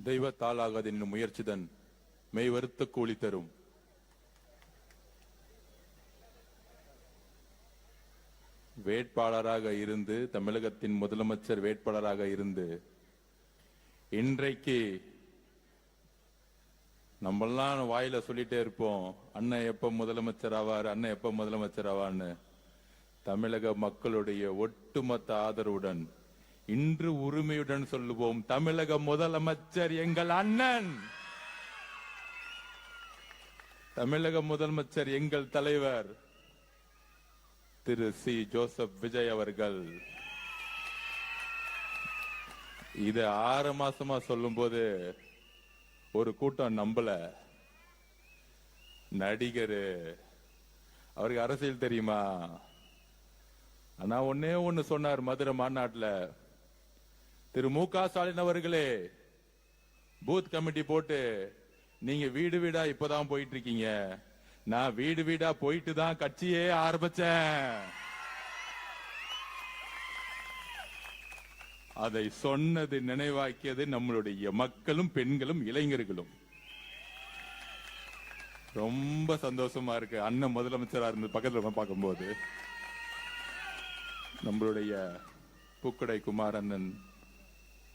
தெய்வத்தாலாகாது என்னும் முயற்சிதன் மெய் வருத்த கூலி தரும். வேட்பாளராக இருந்து, தமிழகத்தின் முதலமைச்சர் வேட்பாளராக இருந்து, இன்றைக்கு நம்மெல்லாம் வாயில சொல்லிட்டே இருப்போம், அண்ணன் எப்ப முதலமைச்சர் ஆவார், அண்ணன் எப்ப முதலமைச்சர் ஆவான்னு. தமிழக மக்களுடைய ஒட்டுமொத்த ஆதரவுடன் இன்று உரிமையுடன் சொல்லுவோம், தமிழக முதலமைச்சர் எங்கள் அண்ணன், தமிழக முதலமைச்சர் எங்கள் தலைவர் திரு சி. ஜோசப் விஜய் அவர்கள். இத 6 மாசமா சொல்லும் போது ஒரு கூட்டம் நம்பல. நடிகரு அவருக்கு அரசியல் தெரியுமா? ஆனா ஒன்னே ஒண்ணு சொன்னார் மதுரை மாநாட்டுல, திரு மு க ஸ்டாலின் அவர்களே, பூத் கமிட்டி போட்டு நீங்க வீடு வீடா இப்பதான் போயிட்டு இருக்கீங்க, நான் வீடு வீடா போயிட்டு தான் கட்சியே ஆரம்பிச்சேன். அதை சொன்னது, நினைவாக்கியது நம்மளுடைய மக்களும் பெண்களும் இளைஞர்களும். ரொம்ப சந்தோஷமா இருக்கு. அண்ணன் முதலமைச்சரா இருந்து பக்கத்துல பார்க்கும்போது நம்மளுடைய பூக்கடை குமாரண்ணன்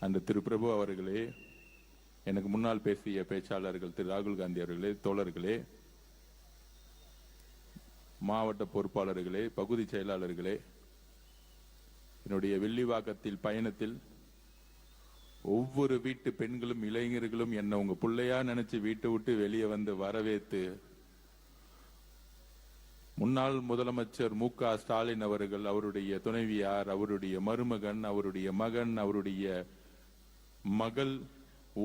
அந்த திரு பிரபு அவர்களே, எனக்கு முன்னால் பேசிய பேச்சாளர்கள் திரு ராகுல் காந்தி அவர்களே, தோழர்களே, மாவட்ட பொறுப்பாளர்களே, பகுதி செயலாளர்களே, என்னுடைய வெள்ளிவாக்கத்தில் பயணத்தில் ஒவ்வொரு வீட்டு பெண்களும் இளைஞர்களும் என்ன உங்க பிள்ளையா நினைச்சு வீட்டை விட்டு வெளியே வந்து வரவேற்று, முன்னாள் முதலமைச்சர் மு க ஸ்டாலின் அவர்கள், அவருடைய துணைவியார், அவருடைய மருமகன், அவருடைய மகன், அவருடைய மகள்,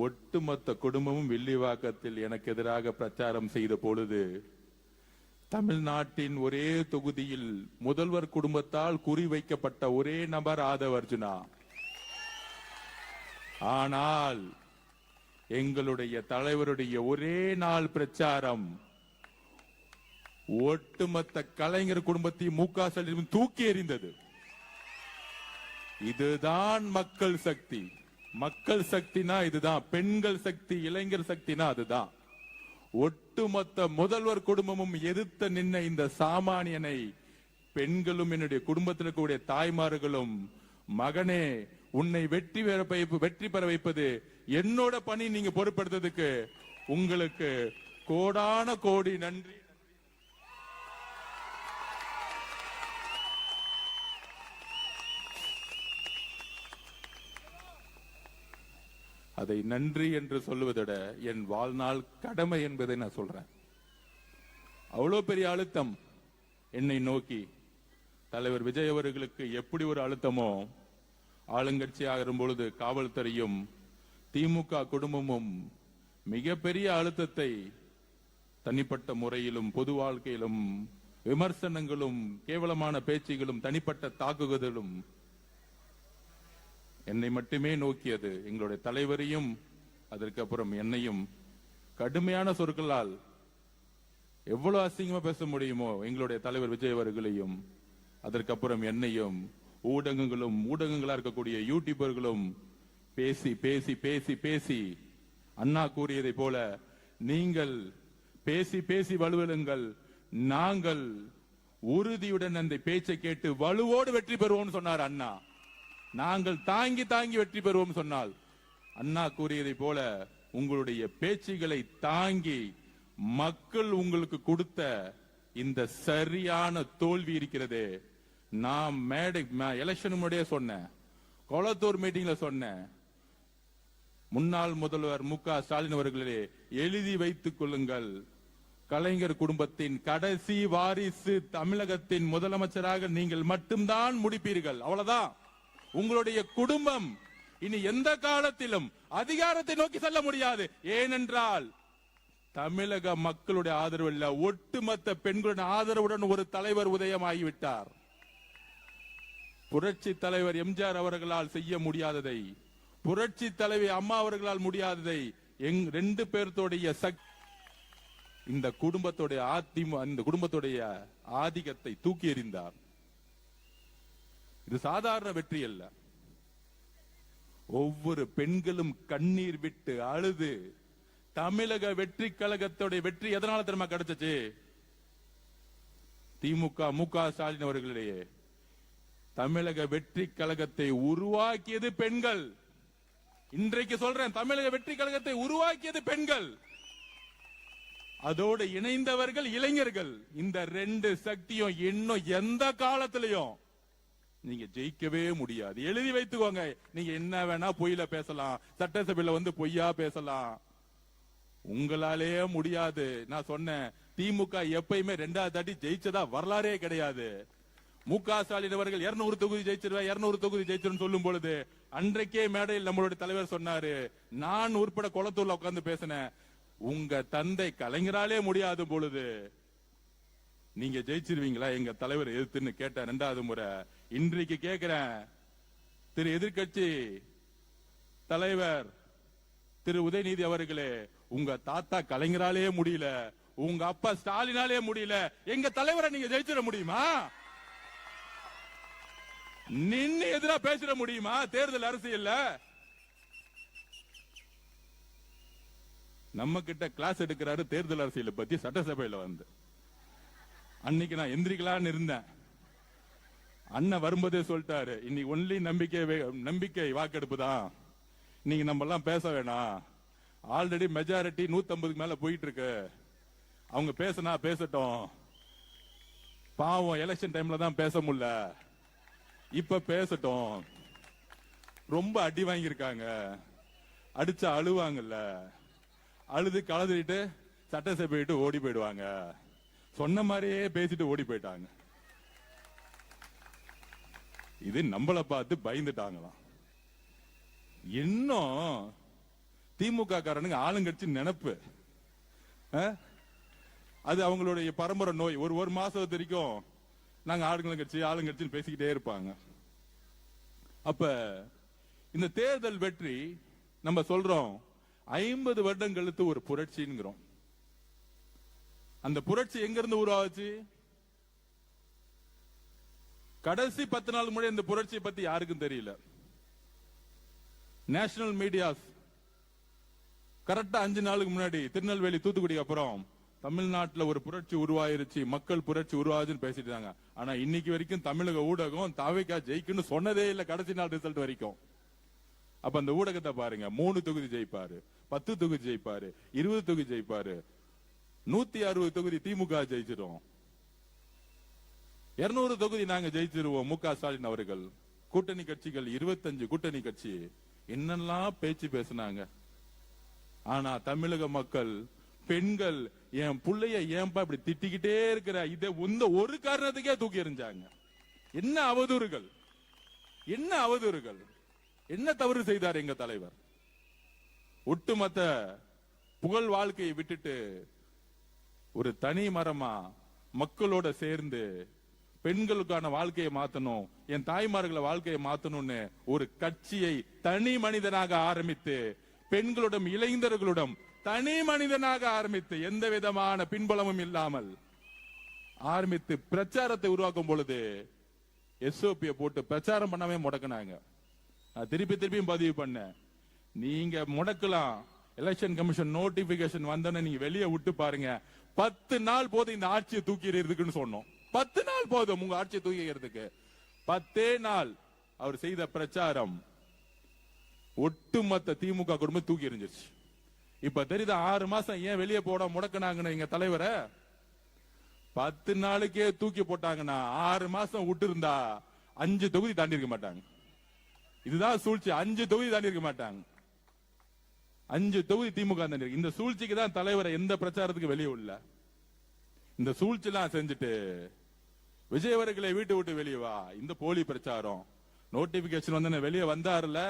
ஒட்டுமொத்த குடும்பமும் வெள்ளிவாக்கத்தில் எனக்கு எதிராக பிரச்சாரம் செய்த பொழுது, தமிழ்நாட்டின் ஒரே தொகுதியில் முதல்வர் குடும்பத்தால் குறிவைக்கப்பட்ட ஒரே நபர் ஆதவ் அர்ஜுனா. ஆனால் எங்களுடைய தலைவருடைய ஒரே நாள் பிரச்சாரம் ஒட்டுமொத்த கலைஞர் குடும்பத்தையும் மு க ஸ்டாலின் தூக்கி எறிந்தது. இதுதான் மக்கள் சக்தி. மக்கள் சக்தினா இதுதான். பெண்கள் சக்தி, இளைஞர் சக்தினா அதுதான். ஒட்டுமொத்த முதல்வர் குடும்பமும் எதிர்த்து நின்ன இந்த சாமானியனை பெண்களும் என்னுடைய குடும்பத்தில் இருக்கக்கூடிய தாய்மார்களும், மகனே உன்னை வெற்றி பெற வைப்பது என்னோட பணி, நீங்க பொறுப்படுத்ததுக்கு உங்களுக்கு கோடான கோடி நன்றி. அதை நன்றி என்று சொல்லுவதை விட என் வாழ்நாள் கடமை என்பதை நான் சொல்றேன். அவ்வளவு பெரிய அழுத்தம் என்னை நோக்கி தலைவர் விஜய் அவர்களுக்கு எப்படி ஒரு அழுத்தமோ, ஆளுங்கட்சி ஆகும் பொழுது காவல்துறையும் திமுக குடும்பமும் மிகப்பெரிய அழுத்தத்தை தனிப்பட்ட முறையிலும் பொது வாழ்க்கையிலும் விமர்சனங்களும் கேவலமான பேச்சுகளும் தனிப்பட்ட தாக்குதலும் என்னை மட்டுமே நோக்கியது. எங்களுடைய தலைவரையும் அதற்கு அப்புறம் என்னையும் கடுமையான சொற்களால் எவ்வளவு அசிங்கமா பேச முடியுமோ எங்களுடைய தலைவர் விஜய் அவர்களையும், அதற்கு அப்புறம் என்னையும் ஊடகங்களும் ஊடகங்களா இருக்கக்கூடிய யூடியூபர்களும் பேசி பேசி பேசி பேசி அண்ணா கூறியதை போல, நீங்கள் பேசி பேசி வலுவலுங்கள், நாங்கள் உறுதியுடன் அந்த பேச்சை கேட்டு வலுவோடு வெற்றி பெறுவோம் சொன்னார் அண்ணா. நாங்கள் தாங்கி தாங்கி வெற்றி பெறுவோம் சொன்னால், அண்ணா கூறியதை போல உங்களுடைய பேச்சுகளை தாங்கி மக்கள் உங்களுக்கு கொடுத்த இந்த சரியான தோல்வி இருக்கிறதே. நான் எலெக்ஷன் முன்னாடியே சொன்னேன், கொளத்தூர் மீட்டிங்ல சொன்னேன், முன்னாள் முதல்வர் மு க ஸ்டாலின் அவர்களே எழுதி வைத்துக் கொள்ளுங்கள், கலைஞர் குடும்பத்தின் கடைசி வாரிசு தமிழகத்தின் முதலமைச்சராக நீங்கள் மட்டும்தான் முடிப்பீர்கள். அவ்வளவுதான். உங்களுடைய குடும்பம் இனி எந்த காலத்திலும் அதிகாரத்தை நோக்கி செல்ல முடியாது. ஏனென்றால் தமிழக மக்களுடைய ஆதரவு இல்ல, ஒட்டுமொத்த பெண்களுடைய ஆதரவுடன் ஒரு தலைவர் உதயமாகிவிட்டார். புரட்சி தலைவர் எம்ஜிஆர் அவர்களால் செய்ய முடியாததை, புரட்சி தலைவி அம்மா அவர்களால் முடியாததை ரெண்டு பேர்த்தோடைய இந்த குடும்பத்துடைய ஆதிக்கத்தை தூக்கி எறிந்தார். இது சாதாரண வெற்றி அல்ல. ஒவ்வொரு பெண்களும் கண்ணீர் விட்டு அழுது தமிழக வெற்றி கழகத்தோட வெற்றி எதனால தெரியுமா கிடைச்சிச்சு? திமுக மு.க. ஸ்டாலின் அவர்களிடையே தமிழக வெற்றி கழகத்தை உருவாக்கியது பெண்கள். இன்றைக்கு சொல்றேன், தமிழக வெற்றி கழகத்தை உருவாக்கியது பெண்கள், அதோடு இணைந்தவர்கள் இளைஞர்கள். இந்த ரெண்டு சக்தியும் இன்னும் எந்த காலத்திலையும் நீங்க ஜெயிக்கவே முடியாது. எழுதி வைத்துக்கோங்க. நீங்க என்ன வேணா பொய்யில பேசலாம், சட்டசபையில வந்து பொய்யா பேசலாம், உங்களாலே முடியாது. நான் சொன்னேன், திமுக எப்பயுமே 2வது தாட்டி ஜெயிச்சதா வரலாறே கிடையாது. மு.க. ஸ்டாலின் அவர்கள் 200 தொகுதி ஜெயிச்சிருவேன், 200 தொகுதி ஜெயிச்சிரும் சொல்லும் பொழுது அன்றைக்கே மேடையில் நம்மளுடைய தலைவர் சொன்னாரு, நான் உட்பட குளத்தூர்ல உட்கார்ந்து பேசினேன், உங்க தந்தை கலைஞராலே முடியாத பொழுது நீங்க ஜெயிச்சிருவீங்களா எங்க தலைவர் எதிர்த்துன்னு கேட்ட 2வது முறை. இன்றைக்கு கேட்கிறேன், திரு எதிர்கட்சி தலைவர் திரு உதயநிதி அவர்களே, உங்க தாத்தா கலைஞராலே முடியல, உங்க அப்பா ஸ்டாலினாலே முடியல, எங்க தலைவரை நீங்க ஜெயிச்சிட முடியுமா? நின்னு எதிரா பேசிட முடியுமா தேர்தல் அரசியல்ல? நம்ம கிட்ட கிளாஸ் எடுக்கிறாரு தேர்தல் அரசியலை பத்தி சட்டசபையில வந்து. அன்னைக்கு நான் எந்திரிக்கலான்னு இருந்தேன், அண்ணன் வரும்போதே சொல்லிட்டாரு, இன்னைக்கு ஒன்லி நம்பிக்கை வாக்கெடுப்பு தான், நீங்க நம்ம எல்லாம் பேச வேணாம், ஆல்ரெடி மெஜாரிட்டி 150க்கு மேல போயிட்டு இருக்கு, அவங்க பேசினா பேசட்டும், பாவம் எலெக்ஷன் டைம்ல தான் பேச முடியல, இப்ப பேசட்டும், ரொம்ப அடி வாங்கியிருக்காங்க, அடிச்சா அழுவாங்கல்ல, அழுது கலந்துட்டு சட்டசபை விட்டு ஓடி போயிடுவாங்க, சொன்ன மாதிரியே பேசிட்டு ஓடி போயிட்டாங்க. இது நம்மள பார்த்து பயந்துட்டாங்களாம். இன்னும் திமுக காரனுங்க ஆளுங்கட்சி நினைப்பு, அது அவங்களுடைய பரம்பரை நோய். ஒரு மாசம் வரைக்கும் நாங்க ஆளுங்கட்சின்னு பேசிக்கிட்டே இருப்பாங்க. அப்ப இந்த தேர்தல் வெற்றி நம்ம சொல்றோம் 50 வருடம் கழித்து ஒரு புரட்சிங்கிறோம். அந்த புரட்சி எங்க இருந்து உருவாச்சு? கடைசி 10 நாள் முன்னாடி இந்த புரட்சியை பத்தி யாருக்கும் தெரியல. நேஷனல் மீடியாஸ் கரெக்டா 5 நாளுக்கு முன்னாடி திருநெல்வேலி தூத்துக்குடி அப்புறம் தமிழ்நாட்டுல ஒரு புரட்சி உருவாயிருச்சு, மக்கள் புரட்சி உருவாச்சுன்னு பேசிட்டு இருந்தாங்க. ஆனா இன்னைக்கு வரைக்கும் தமிழக ஊடகம் தாவேகா ஜெயிக்குன்னு சொன்னதே இல்ல, கடைசி நாள் ரிசல்ட் வரைக்கும். அப்ப அந்த ஊடகத்தை பாருங்க, 3 தொகுதி ஜெயிப்பாரு, 10 தொகுதி ஜெயிப்பாரு, 20 தொகுதி ஜெயிப்பாரு, 160 தொகுதி திமுக ஜெயிச்சிரும், 200 தொகுதி நாங்க ஜெயிச்சிருவோம் மு.க. ஸ்டாலின் அவர்கள். கூட்டணி கட்சிகள் 25 கூட்டணி கட்சி என்னெல்லாம் பேச்சு பேசினாங்க. ஆனா தமிழக மக்கள், பெண்கள், என் புள்ளைய ஏன்பா இப்படி திட்டிக்கிட்டே இருக்கிற, இதை ஒரு காரணத்துக்கே தூக்கி எறிஞ்சாங்க. என்ன அவதூறுகள், என்ன அவதூறுகள், என்ன தவறு செய்தார் எங்க தலைவர்? ஒட்டுமொத்த புகழ் வாழ்க்கையை விட்டுட்டு ஒரு தனி மரமா மக்களோட சேர்ந்து பெண்களுக்கான வாழ்க்கையை மாத்தணும், என் தாய்மார்களை வாழ்க்கையை மாத்தணும்னு ஒரு கட்சியை தனி மனிதனாக ஆரம்பித்து, பெண்களிடம் இளைஞர்களிடம் தனி மனிதனாக ஆரம்பித்து, எந்த விதமான பின்புலமும் இல்லாமல் ஆரம்பித்து பிரச்சாரத்தை உருவாக்கும் பொழுது எஸ்ஓபியை போட்டு பிரச்சாரம் பண்ணாமே முடக்கினாங்க. நான் திருப்பியும் பதிவு பண்ண, நீங்க முடக்கலாம், எலெக்ஷன் கமிஷன் நோட்டிபிகேஷன் வந்தோன்னு நீங்க வெளியே விட்டு பாருங்க, 10 நாள் போதும் இந்த ஆட்சியை தூக்கி எறியறதுக்குன்னு சொன்னோம். 10 நாள் போதும் உங்க ஆட்சியை தூக்கி எறியறதுக்கு. 10 நாள் அவர் செய்த பிரச்சாரம் ஒட்டுமொத்த திமுக குடும்பம் தூக்கி எறிஞ்சிருச்சு. இப்ப தெரியுதா 6 மாசம் ஏன் வெளியே போட முடக்கினாங்கன்னு எங்க தலைவரை? 10 நாளுக்கே தூக்கி போட்டாங்கன்னா 6 மாசம் விட்டு இருந்தா 5 தொகுதி தாண்டி இருக்க மாட்டாங்க. இதுதான் சூழ்ச்சி. 5 தொகுதி தாண்டி இருக்க மாட்டாங்க. 5 தொகுதி திமுக தாண்டி இருக்கு. இந்த சூழ்ச்சிக்கு தான் தலைவரை எந்த பிரச்சாரத்துக்கு வெளியே உள்ள இந்த சூழ்ச்சி எல்லாம் செஞ்சுட்டு விஜய் அவர்களை வீட்டு விட்டு வெளியே வா, இந்த போலி பிரச்சாரம் நோட்டிபிகேஷன் வந்து வெளியே வந்தாருல,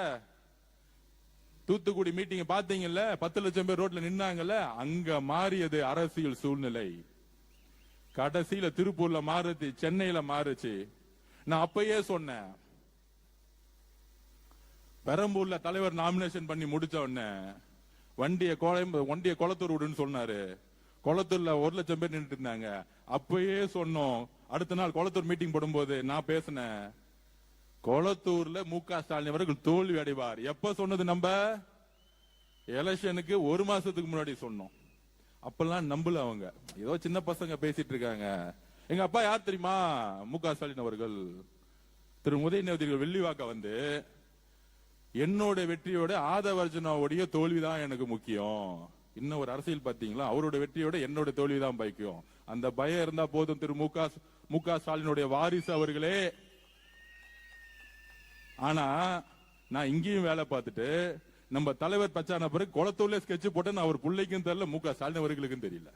தூத்துக்குடி மீட்டிங் பாத்தீங்கல்ல, 10 லட்சம் பேர் ரோட்ல நின்னாங்கல்ல, அங்க மாறியது அரசியல் சூழ்நிலை. கடைசியில திருப்பூர்ல மாறுச்சு, சென்னையில மாறுச்சு. நான் அப்பயே சொன்னேன், பெரம்பூர்ல தலைவர் நாமினேஷன் பண்ணி முடிச்ச உடனே வண்டிய கொளத்தூர் விடுன்னு சொன்னாரு. கொளத்தூர்ல 1 லட்சம் பேர் நின்றுட்டு இருந்தாங்க. அப்பயே சொன்னோம். அடுத்த நாள் கொளத்தூர் மீட்டிங் போடும்போது நான் பேசினேன், கொளத்தூர்ல மு.க. ஸ்டாலின் அவர்கள் தோல்வி அடைவார். எப்ப சொன்னது? நம்ம எலெக்ஷனுக்கு ஒரு மாசத்துக்கு முன்னாடி சொன்னோம். அப்பெல்லாம் நம்பல அவங்க. ஏதோ சின்ன பசங்க பேசிட்டு இருக்காங்க. எங்க அப்பா யார் தெரியுமா? மு.க. ஸ்டாலின் அவர்கள். திரு உதயநிதி வெள்ளிவாக்க வந்து என்னோட வெற்றியோட ஆதவர்ஜனாவுடைய தோல்விதான் எனக்கு முக்கியம். இன்னும் ஒரு அரசியல் பாத்தீங்களா? அவரோட வெற்றியோட என்னோட தோல்விதான் பைக்கும். அந்த பயம் இருந்தா போதும் திரு மு.க. ஸ்டாலினுடைய வாரிசு அவர்களே. ஆனா நான் இங்கேயும் வேலை பார்த்துட்டு நம்ம தலைவர் பச்சான பிறகு குளத்தூர்ல ஸ்கெட்ச் போட்டேன்னு அவர் பிள்ளைக்கும் தெரியல, மு.க. ஸ்டாலின் அவர்களுக்கும் தெரியல.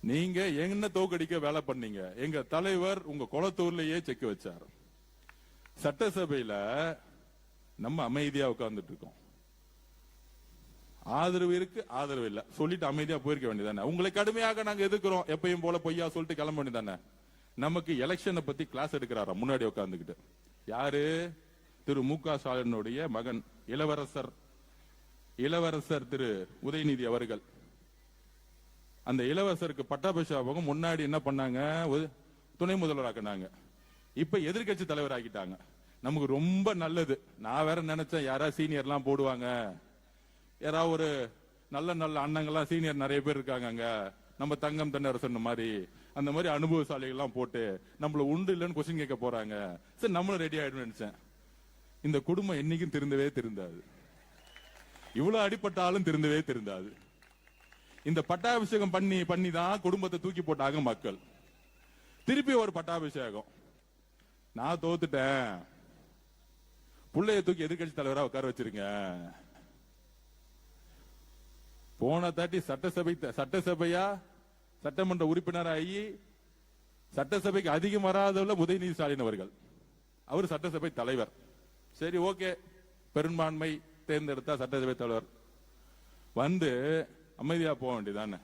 நீங்க என்ன தோக்கடிக்க வேலை பண்ணீங்க? எங்க தலைவர் உங்க குளத்தூர்லயே செக் வச்சார். சட்டசபையில நம்ம அமைதியா உட்கார்ந்துட்டு இருக்கோம். ஆதரவு இருக்கு, ஆதரவு இல்ல சொல்லிட்டு அமைதியா போயிருக்க வேண்டியதானே? உங்களை கடுமையாக நாங்க எதிர்க்கிறோம் எப்பயும் போல பொய்யா சொல்லிட்டு கிளம்ப வேண்டியதானே? நமக்கு எலெக்ஷனை பத்தி கிளாஸ் எடுக்கிறாரா முன்னாடி உட்கார்ந்துகிட்டு? யாரு? திரு மு.க. ஸ்டாலினுடைய மகன் இளவரசர் திரு உதயநிதி அவர்கள். அந்த இளவரசருக்கு பட்டாபிஷேகம் முன்னாடி என்ன பண்ணாங்க? துணை முதல்வராக்கினாங்க. இப்ப எதிர்கட்சி தலைவர் ஆக்கிட்டாங்க. நமக்கு ரொம்ப நல்லது. நான் வேற நினைச்சேன் யாரா சீனியர் எல்லாம் போடுவாங்க, யாராவது ஒரு நல்ல நல்ல அண்ணங்கள்லாம் சீனியர் நிறைய பேர் இருக்காங்க அங்க, நம்ம தங்கம் தென்னரசன் மாதிரி அந்த மாதிரி அனுபவசாலிகள் எல்லாம் போட்டு நம்மள உண்டு இல்லைன்னு கொஸ்டின் கேட்க போறாங்க. சரி நம்மளும் ரெடி ஆயிடும் நினைச்சேன். இந்த குடும்பம் என்னைக்கும் திருந்தாது. இவ்வளவு அடிப்பட்டாலும் திருந்தாது. இந்த பட்டாபிஷேகம் பண்ணி தான் குடும்பத்தை தூக்கி போட்டாங்க மக்கள். திருப்பி ஒரு பட்டாபிஷேகம். நான் தோத்துட்டேன், புள்ளைய தூக்கி எதிர்கட்சி தலைவரா உட்கார வச்சிருங்க. போன தாட்டி சட்டசபையா சட்டமன்ற உறுப்பினராகி சட்டசபைக்கு அதிகம் வராதவள்ள உதயநிதி ஸ்டாலின் அவர்கள். அவர் சட்டசபை தலைவர். சரி ஓகே, பெரும்பான்மை தேர்ந்தெடுத்தா சட்டசபை தலைவர் வந்து அமைதியா போக வேண்டியதானே?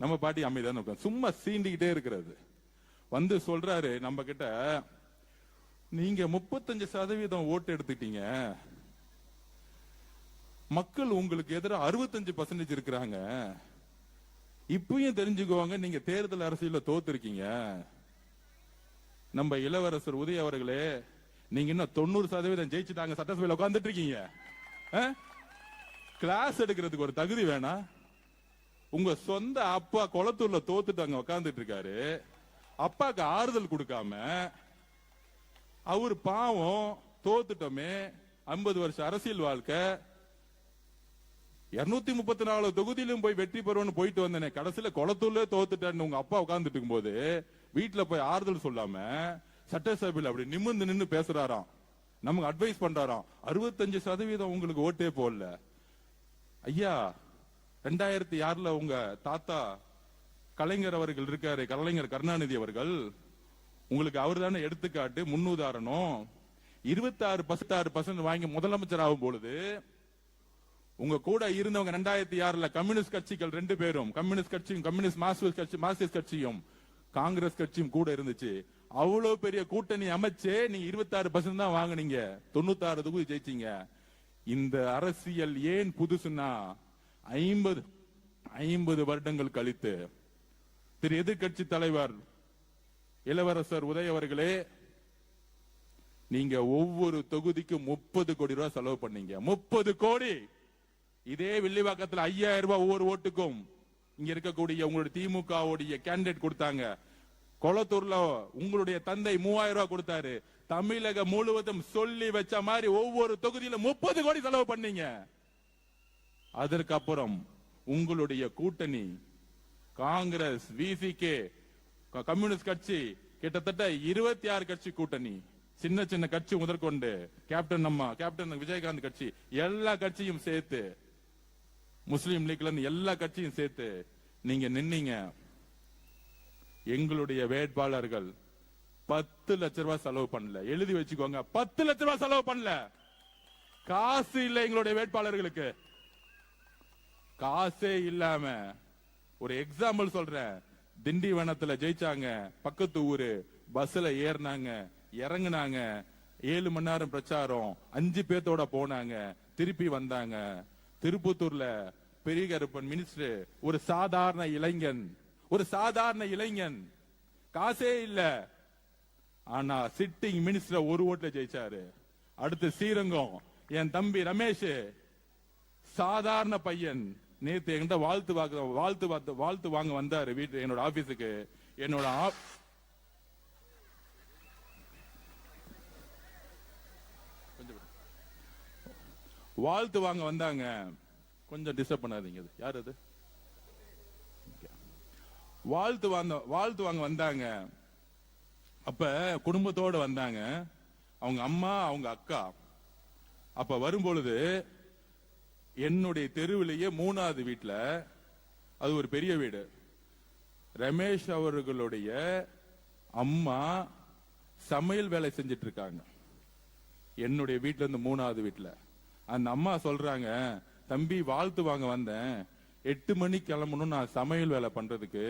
நம்ம பாட்டி அமைதியான சும்மா சீண்டிக்கிட்டே இருக்கிறது. வந்து சொல்றாரு நம்ம கிட்ட, நீங்க 35% ஓட்டு எடுத்துட்டீங்க, மக்கள் உங்களுக்கு எதிராக 65% இருக்கிறாங்க. இப்பயும் தெரிஞ்சுக்குவாங்க நீங்க தேர்தல் அரசியல தோத்துருக்கீங்க. நம்ம இளவரசர் உதய அவர்களே, நீங்க இன்னும் 90% ஜெயிச்சுட்டாங்க, சட்டசபையில் உட்கார்ந்துட்டு இருக்கீங்க. கிளாஸ் எடுக்கிறதுக்கு ஒரு தகுதி வேணா? உங்க சொந்த அப்பா குளத்தூர்ல தோத்துட்டு அங்க உட்கார்ந்துட்டு இருக்காரு. அப்பாக்கு ஆறுதல் கொடுக்காம அவர் பாவம் தோத்துட்டோமே, 50 வருஷம் அரசியல் வாழ்க்கை, 234 தொகுதியிலும் போய் வெற்றி பெறுவோம்னு போயிட்டு வந்தேனே, கடைசியில குளத்தூர்ல தோத்துட்டேன்னு உங்க அப்பா உட்கார்ந்துட்டு இருக்கும் போது வீட்டுல போய் ஆறுதல் சொல்லாம சட்டசபையில் அப்படி நிமிர்ந்து நின்று பேசுறாராம். நமக்கு அட்வைஸ் பண்றாராம். 65% உங்களுக்கு ஓட்டே போடல. ஐயா, 2006 உங்க தாத்தா கலைஞர் அவர்கள் இருக்காரு, கலைஞர் கருணாநிதி அவர்கள், உங்களுக்கு அவர் தானே எடுத்துக்காட்டு, முன்னுதாரணம். 26% வாங்கி முதலமைச்சர் ஆகும் பொழுது உங்க கூட இருந்தவங்க 2006 கம்யூனிஸ்ட் கட்சிகள் 2 பேரும், கம்யூனிஸ்ட் கட்சியும் கம்யூனிஸ்ட் மார்க்சிஸ்ட் கட்சியும் காங்கிரஸ் கட்சியும் கூட இருந்துச்சு. அவ்வளவு பெரிய கூட்டணி அமைச்சே நீங்க 26% தான் வாங்குனீங்க, 96 தொகுதி ஜெயிச்சீங்க. இந்த அரசியல் ஏன் புதுசுன்னா 50 வருடங்கள் கழித்து திரு எதிர்கட்சி தலைவர் இளவரசர் உதய அவர்களே, நீங்க ஒவ்வொரு தொகுதிக்கும் 30 கோடி ரூபாய் செலவு பண்ணீங்க. 30 கோடி. இதே வில்லிவாக்கத்தில் 5000 ரூபாய் ஒவ்வொரு ஓட்டுக்கும் இங்க இருக்கக்கூடிய உங்களுடைய திமுக கேண்டிடேட் கொடுத்தாங்க. கொளத்தூர்ல உங்களுடைய தந்தை 3000 ரூபாய் கொடுத்தாரு. தமிழகம் முழுவதும் சொல்லி வச்ச மாதிரி ஒவ்வொரு தொகுதியில 30 கோடி செலவு பண்ணீங்க. அதற்கப்புறம் உங்களுடைய கூட்டணி காங்கிரஸ், விசிகே, கம்யூனிஸ்ட் கட்சி, கிட்டத்தட்ட 26 கட்சி கூட்டணி, சின்ன சின்ன கட்சி முதற்கொண்டு கேப்டன் விஜயகாந்த் கட்சி, எல்லா கட்சியும் சேர்த்து, முஸ்லீம் லீக்ல இருந்து எல்லா கட்சியும் சேர்த்து நீங்க நின்னீங்க. எங்களுடைய வேட்பாளர்கள் 10 லட்சம் ரூபாய் செலவு பண்ணல. எழுதி வச்சுக்கோங்க, 10 லட்சம் ரூபாய் செலவு பண்ணல. காசு இல்ல எங்களுடைய வேட்பாளர்களுக்கு. காசே இல்லாம ஒரு எக்ஸாம்பிள் சொல்றேன். திண்டிவனத்துல ஜெயிச்சாங்க, பக்கத்து ஊரு, பஸ்ல ஏறினாங்க, இறங்குனாங்க, 7 மணி நேரம் பிரச்சாரம், 5 பேர்த்தோட போனாங்க, திருப்பி வந்தாங்க. திருப்பத்தூர்ல பெரிய கருப்பன் மினிஸ்டர், ஒரு சாதாரண இளைஞன், காசே இல்ல, ஆனா சிட்டிங் மினிஸ்டர் ஒரு ஓட்டுல ஜெயிச்சாரு. அடுத்து ஸ்ரீரங்கம் என் தம்பி ரமேஷ், சாதாரண பையன், நேத்து என்கிட்ட வாழ்த்து வாங்க வந்தாரு வீட்டு என்னோட ஆபீஸுக்கு. என்னோட வாழ்த்து வாங்க வந்தாங்க. கொஞ்சம் டிஸ்டர்ப் பண்ணாதீங்க. யார் அது? வாழ்த்து வாங்க வந்தாங்க. அப்ப குடும்பத்தோட வந்தாங்க. அவங்க அம்மா, அவங்க அக்கா. அப்ப வரும்பொழுது என்னுடைய தெருவிலேயே 3வது வீட்டுல, அது ஒரு பெரிய வீடு, ரமேஷ் அவர்களுடைய அம்மா சமையல் வேலை செஞ்சிட்டு இருக்காங்க. என்னுடைய வீட்டுல இருந்து 3வது வீட்டுல அந்த அம்மா சொல்றாங்க, தம்பி வாழ்த்து வாங்க வந்தேன், 8 மணிக்கு கிளம்பணும் நான் சமையல் வேலை பண்றதுக்கு.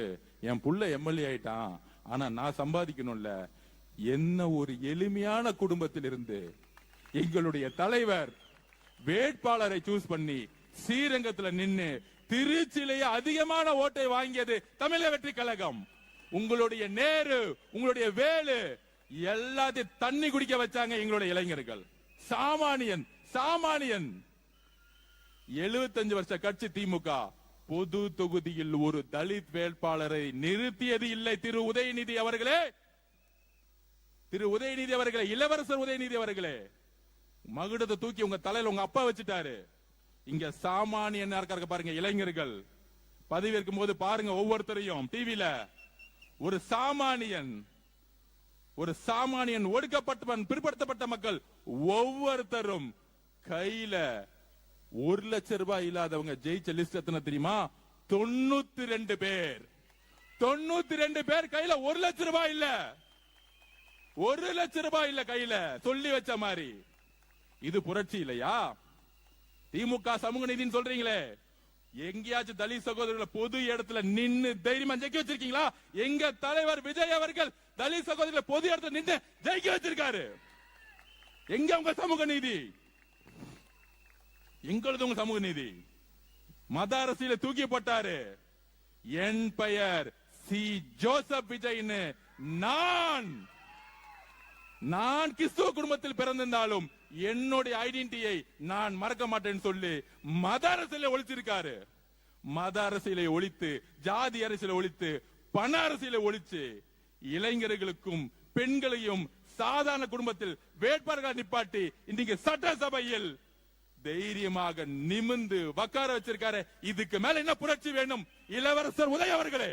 என் புள்ள எம்எல்ஏ ஆயிட்டான், ஆனா நான் சம்பாதிக்கணும்ல. என்ன ஒரு எளிமையான குடும்பத்தில் இருந்து எங்களுடைய தலைவர் வேட்பாளரை சூஸ் பண்ணி ஸ்ரீரங்கத்துல நின்னு திருச்சியிலேயே அதிகமான ஓட்டை வாங்கியது தமிழக வெற்றி கழகம். உங்களுடைய நேரு, உங்களுடைய வேலு எல்லாத்தையும் தண்ணி குடிக்க வச்சாங்க எங்களுடைய இளைஞர்கள். சாமானியன் 75 வருஷ கட்சி திமுக பொது தொகுதியில் ஒரு தலித் வேட்பாளரை நிறுத்தியது இல்லை. திரு உதயநிதி அவர்களே, இளவரசர் உதயநிதி அவர்களே, மகுடத்தை தூக்கி உங்க தலையில உங்க அப்பா வச்சுட்டாரு. இங்க சாமானியன் இருக்காரு பாருங்க. இளைஞர்கள் பதவியேற்கும் போது பாருங்க, ஒவ்வொருத்தரையும் டிவில ஒரு சாமானியன் ஒடுக்கப்பட்ட பிற்படுத்தப்பட்ட மக்கள் ஒவ்வொருத்தரும் கையில 1 லட்சம் ரூபாய் இல்லாதவங்க ஜெயிச்ச லிஸ்ட் எத்தனை தெரியுமா? 92 பேர். 92 பேர் கையில 1 லட்சம் ரூபாய் இல்ல. 1 லட்சம் ரூபாய் இல்ல கையில, சொல்லி வச்ச மாதிரி. இது புரட்சி இல்லையா? திமுக சமூக நீதினு சொல்றீங்களே, எங்கேயாச்சும் தலித் சகோதரர்களை பொது இடத்துல நின்னு தைரியமா ஜெயிக்க வச்சிருக்கீங்களா? எங்க தலைவர் விஜய் அவர்கள் தலித் சகோதரர்களை பொது இடத்துல நின்று ஜெயிக்க வச்சிருக்காரு. எங்க உங்க சமூக நீதி? எங்களது உங்க சமூக நீதி? மத அரசியல தூக்கி போட்டாரு. என் பெயர் சி ஜோசப் விஜய்னு. நான் கிறிஸ்துவ குடும்பத்தில் பிறந்திருந்தாலும் என்னுடைய ஐடென்டிட்டியை நான் மறக்க மாட்டேன்னு சொல்லி மத அரசியலை ஒழிச்சிருக்காரு. மத அரசியலை ஒழித்து, ஜாதி அரசியலை ஒழித்து, பண அரசியலை ஒழிச்சு இளைஞர்களுக்கும் பெண்களையும் சாதாரண குடும்பத்தில் வேட்பாளர்கள் நிப்பாட்டி இன்னைக்கு சட்டசபையில் தைரியமாக நிமிந்து உட்கார வச்சிருக்காரு. இதுக்கு மேல என்ன புரட்சி வேணும்? இளவரசர் உதய அவர்களே,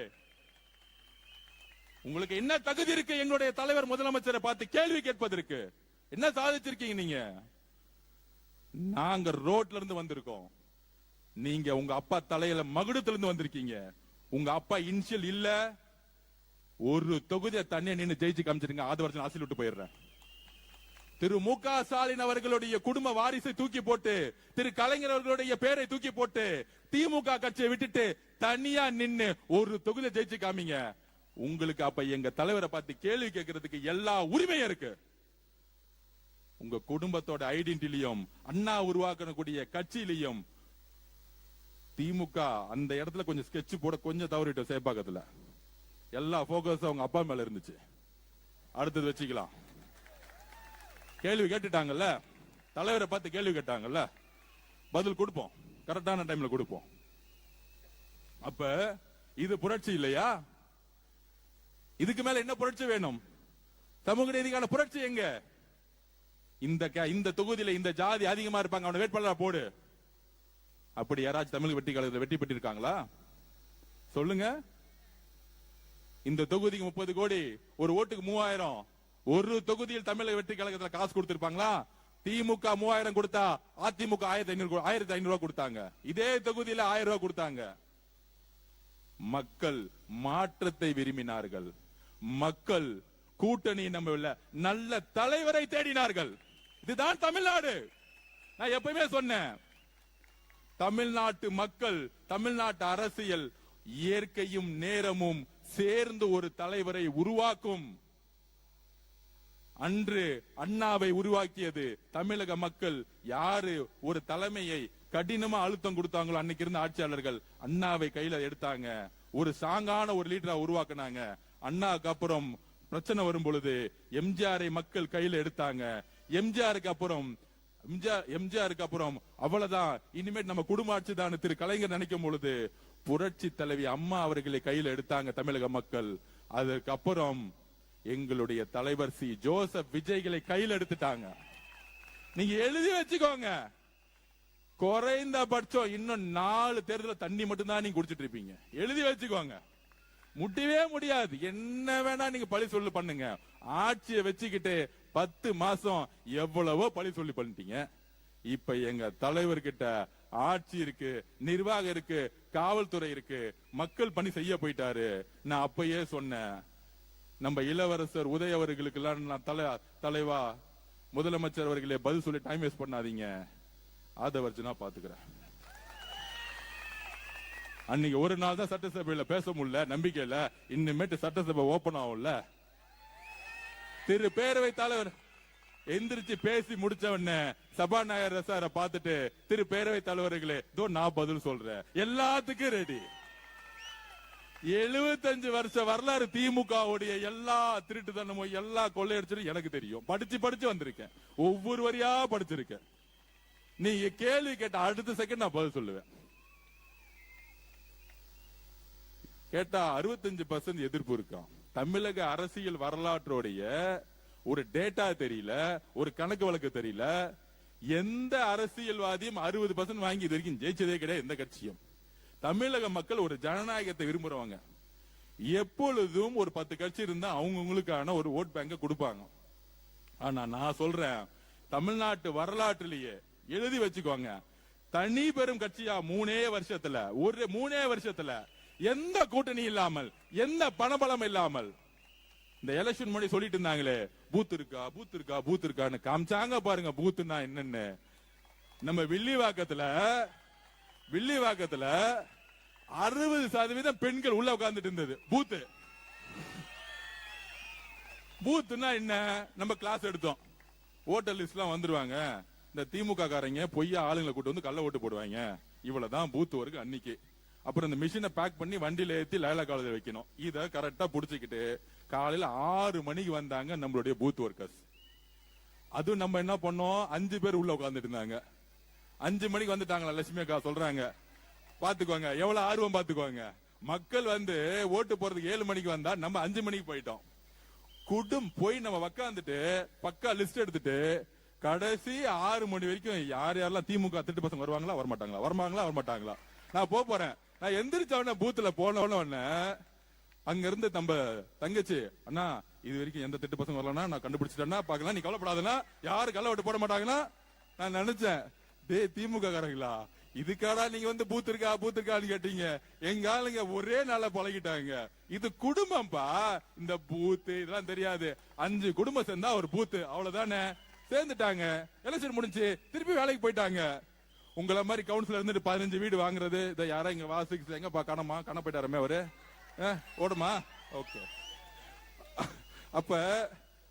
உங்களுக்கு என்ன தகுதி இருக்கு எங்களுடைய தலைவர் முதலமைச்சரை பார்த்து கேள்வி கேட்பதற்கு? என்ன சாதிச்சிருக்கீங்க நீங்க? நாங்க ரோட்ல இருந்து வந்திருக்கோம். நீங்க உங்க அப்பா தலையில மகுடத்துல இருந்து வந்திருக்கீங்க. உங்க அப்பா இனிஷியல் இல்ல, ஒரு தொகுதியை தண்ணியை நின்று ஜெயிச்சு காமிச்சிருங்க. 6 வருஷம் ஆசில் விட்டு போயிடுறேன். திரு மு.க. ஸ்டாலின் அவர்களுடைய குடும்ப வாரிசை தூக்கி போட்டு, திரு கலைஞர் அவர்களுடைய பேரை தூக்கி போட்டு திமுக கட்சியை விட்டுட்டு தனியா நின்னு ஒரு தொகுதியை ஜெயிச்சு காமிங்க. உங்களுக்கு அப்ப எங்க தலைவரை பார்த்து கேள்வி கேட்கறதுக்கு எல்லா உரிமையும் இருக்கு. உங்க குடும்பத்தோட ஐடென்டிட்டிலையும் அண்ணா உருவாக்கக்கூடிய கட்சியிலையும் திமுக அந்த இடத்துல கொஞ்சம் ஸ்கெட்ச் போட கொஞ்சம் தவறிட்டோம். சேப்பாக்கத்துல எல்லா போக்கஸ் அவங்க அப்பா மேல இருந்துச்சு. அடுத்தது வச்சுக்கலாம். கேள்வி கேட்டுட்டாங்கல்ல, தலைவரை பார்த்து கேள்வி கேட்டாங்கல்ல, பதில் கொடுப்போம், கரெக்டான டைம்ல கொடுப்போம். அப்ப இது புரட்சி இல்லையா? இதுக்கு மேல என்ன புரட்சி வேணும்? சமூக நீதிக்கான புரட்சி எங்க? இந்த தொகுதியில இந்த ஜாதி அதிகமா இருப்பாங்க, அவனை வேட்பாளரா போடு. அப்படி யாராச்சும் தமிழக வெற்றி கழகத்தில் வெற்றி பெற்று இருக்காங்களா? சொல்லுங்க. இந்த தொகுதிக்கு 30 கோடி, ஒரு ஓட்டுக்கு 3000. ஒரு தொகுதியில் தமிழக வெற்றி கழகத்தில் காசு கொடுத்திருப்பாங்களா? திமுக 3000 கொடுத்தா அதிமுக 1500 ரூபாய் கொடுத்தாங்க. இதே தொகுதியில 1000 ரூபாய் கொடுத்தாங்க. மக்கள் மாற்றத்தை விரும்பினார்கள். மக்கள் கூட்டணி நம்பவில்லை, நல்ல தலைவரை தேடினார்கள். இதுதான் தமிழ்நாடு. நான் எப்பவுமே சொன்னேன், தமிழ்நாட்டு மக்கள், தமிழ்நாட்டு அரசியல் இயற்கையும் நேரமும் சேர்ந்து ஒரு தலைவரை உருவாக்கும். அன்று அண்ணாவை உருவாக்கியது தமிழக மக்கள். யாரு ஒரு தலைமையை கடினமா அழுத்தம் கொடுத்தாங்களோ அன்னைக்கு இருந்த ஆட்சியாளர்கள் அண்ணாவை கையில எடுத்தாங்க. ஒரு சாங்கான ஒரு லீடரா உருவாக்குனாங்க. அண்ணாக்கு அப்புறம் பிரச்சனை வரும் பொழுது எம்ஜிஆரை மக்கள் கையில எடுத்தாங்க. எம்ஜிஆருக்கு அப்புறம் அவ்வளவுதான், இனிமேல் நம்ம குடும்ப ஆட்சி தான் திரு கலைஞர் நினைக்கும் பொழுது புரட்சி தலைவி அம்மா அவர்களை கையில எடுத்தாங்க தமிழக மக்கள். அதுக்கப்புறம் எங்களுடைய தலைவர் சி ஜோசப் விஜய்களை கையில் எடுத்துட்டாங்க. நீங்க எழுதி வச்சுக்கோங்க, குறைந்தபட்சம் இன்னும் 4 தேர்தல தண்ணி மட்டும் தான் நீங்க குடிச்சிட்டு இருப்பீங்க. எழுதி வச்சுக்கோங்க, முடியவே முடியாது. என்ன வேணா நீங்க பழி சொல்லு பண்ணுங்க. ஆட்சியை வச்சுக்கிட்டு 10 மாசம் எவ்வளவோ பழி சொல்லி பண்ணிட்டீங்க. இப்ப எங்க தலைவர்கிட்ட ஆட்சி இருக்கு, நிர்வாகம் இருக்கு, காவல்துறை இருக்கு, மக்கள் பணி செய்ய போயிட்டாரு. நான் அப்பயே சொன்னேன், நம்ம இளவரசர் உதய அவர்களுக்கு எல்லாம் நான் தலைவா முதலமைச்சர் அவர்களே பதில் சொல்லி டைம் வேஸ்ட் பண்ணாதீங்க, அதை வச்சு நான் பாத்துக்கிறேன். அன்னைக்கு ஒரு நாள் தான் சட்டசபையில பேச முடியல, நம்பிக்கையில இன்னுமேட்டு சட்டசபை ஓபன் ஆகும்ல. திரு பேரவை தலைவர் எந்திரிச்சு பேசி முடிச்ச உடனே சபாநாயகர் சார பார்த்துட்டு, திரு பேரவை தலைவர்களே இதோ நான் பதில் சொல்றேன், எல்லாத்துக்கும் ரெடி. 75 வருஷ வரலாறு திமுகவுடைய எல்லா திருட்டுத்தனமும் எல்லா கொள்ளையடிச்சும் எனக்கு தெரியும். படிச்சு வந்திருக்கேன், ஒவ்வொரு வரியா படிச்சிருக்கேன். நீங்க கேள்வி கேட்ட அடுத்த செகண்ட் நான் பதில் சொல்லுவேன். கேட்டா 65% எதிர்ப்பு இருக்கான். தமிழக அரசியல் வரலாற்றுடைய ஒரு டேட்டா தெரியல, ஒரு கணக்கு வழக்கு தெரியல. எந்த அரசியல்வாதியும் 60% வாங்கி இது வரைக்கும் ஜெயிச்சதே கிடையாது எந்த கட்சியும். தமிழக மக்கள் ஒரு ஜனநாயகத்தை விரும்புறவங்க. எப்பொழுதும் ஒரு 10 கட்சி இருந்தா அவங்களுக்கான ஒரு ஓட் பேங்க கொடுப்பாங்க. ஆனா நான் சொல்றேன், தமிழ்நாட்டு வரலாற்றிலேயே எழுதி வச்சுக்கோங்க, தனி பெரும் கட்சியா 3 வருஷத்துல எந்த கூட்டணி இல்லாமல், எந்த பணபலம் இல்லாமல், இந்த எலெக்ஷன் முன்னாடி சொல்லிட்டு இருந்தாங்களே பூத் இருக்கான்னு காமிச்சாங்க பாருங்க. பூத்துனா என்னன்னு நம்ம வில்லிவாக்கத்துல 60% பெண்கள் உள்ள உட்கார்ந்துட்டு இருந்தது. பூத்துனா என்ன? நம்ம கிளாஸ் எடுத்தோம். ஓட்டர் லிஸ்ட் எல்லாம் வந்துருவாங்க, இந்த திமுக காரங்க பொய்யா ஆளுங்களை கூட்டு வந்து கள்ள ஓட்டு போடுவாங்க, இவ்வளவுதான் பூத் ஒர்க் அன்னைக்கு. அப்புறம் இந்த மிஷினை பேக் பண்ணி வண்டியில ஏத்தி லைலா காலேஜ் வைக்கணும். இத கரெக்டா புடிச்சுக்கிட்டு காலையில 6 மணிக்கு வந்தாங்க நம்மளுடைய பூத் ஒர்க்கர்ஸ். அதுவும் நம்ம என்ன பண்ணோம், 5 பேர் உள்ள உட்கார்ந்துட்டு இருந்தாங்க. 5 மணிக்கு வந்துட்டாங்களா லட்சுமி அக்கா சொல்றாங்க, பாத்துக்கோங்க எவ்வளவு ஆர்வம் பாத்துக்கோங்க. மக்கள் வந்து ஓட்டு போறதுக்கு 7 மணிக்கு வந்தா நம்ம 5 மணிக்கு போயிட்டோம். போய் நம்ம உட்காந்துட்டு பக்கா லிஸ்ட் எடுத்துட்டு கடைசி 6 மணி வரைக்கும் யார் யாரெல்லாம் திமுக திட்டு பசங்க வருவாங்களா வரமாட்டாங்களா நான் போறேன். நான் எந்திரிச்ச உடனே பூத்துல போன உடனே அங்க இருந்து நம்ம தங்கச்சி, அண்ணா இது வரைக்கும் எந்த திட்டு பசங்க வரலன்னா நான் கண்டுபிடிச்சிட்டேன்னா பாக்கலாம், நீ கவலைப்படாதுன்னா யாரு கள்ள ஓட்டு போட மாட்டாங்கன்னா. நான் நினைச்சேன், டே திமுக காரங்களா இதுக்காடா நீங்க வந்து பூத் இருக்கான்னு கேட்டீங்க. எங்க ஆளுங்க ஒரே நாள பழகிட்டாங்க. இது குடும்பம்பா, இந்த பூத் இதெல்லாம் தெரியாது. 5 குடும்பம் சேர்ந்தா ஒரு பூத், அவ்வளவுதானே. சேர்ந்துட்டாங்க, எலெக்ஷன் முடிஞ்சு திருப்பி வேலைக்கு போயிட்டாங்க. உங்களை மாதிரி கவுன்சிலர் இருந்துட்டு 15 வீடு வாங்குறது, இதை யாரா இங்க வாசிக்கு எங்கப்பா காண போயிட்டாருமே அவரு ஓடுமா. ஓகே, அப்ப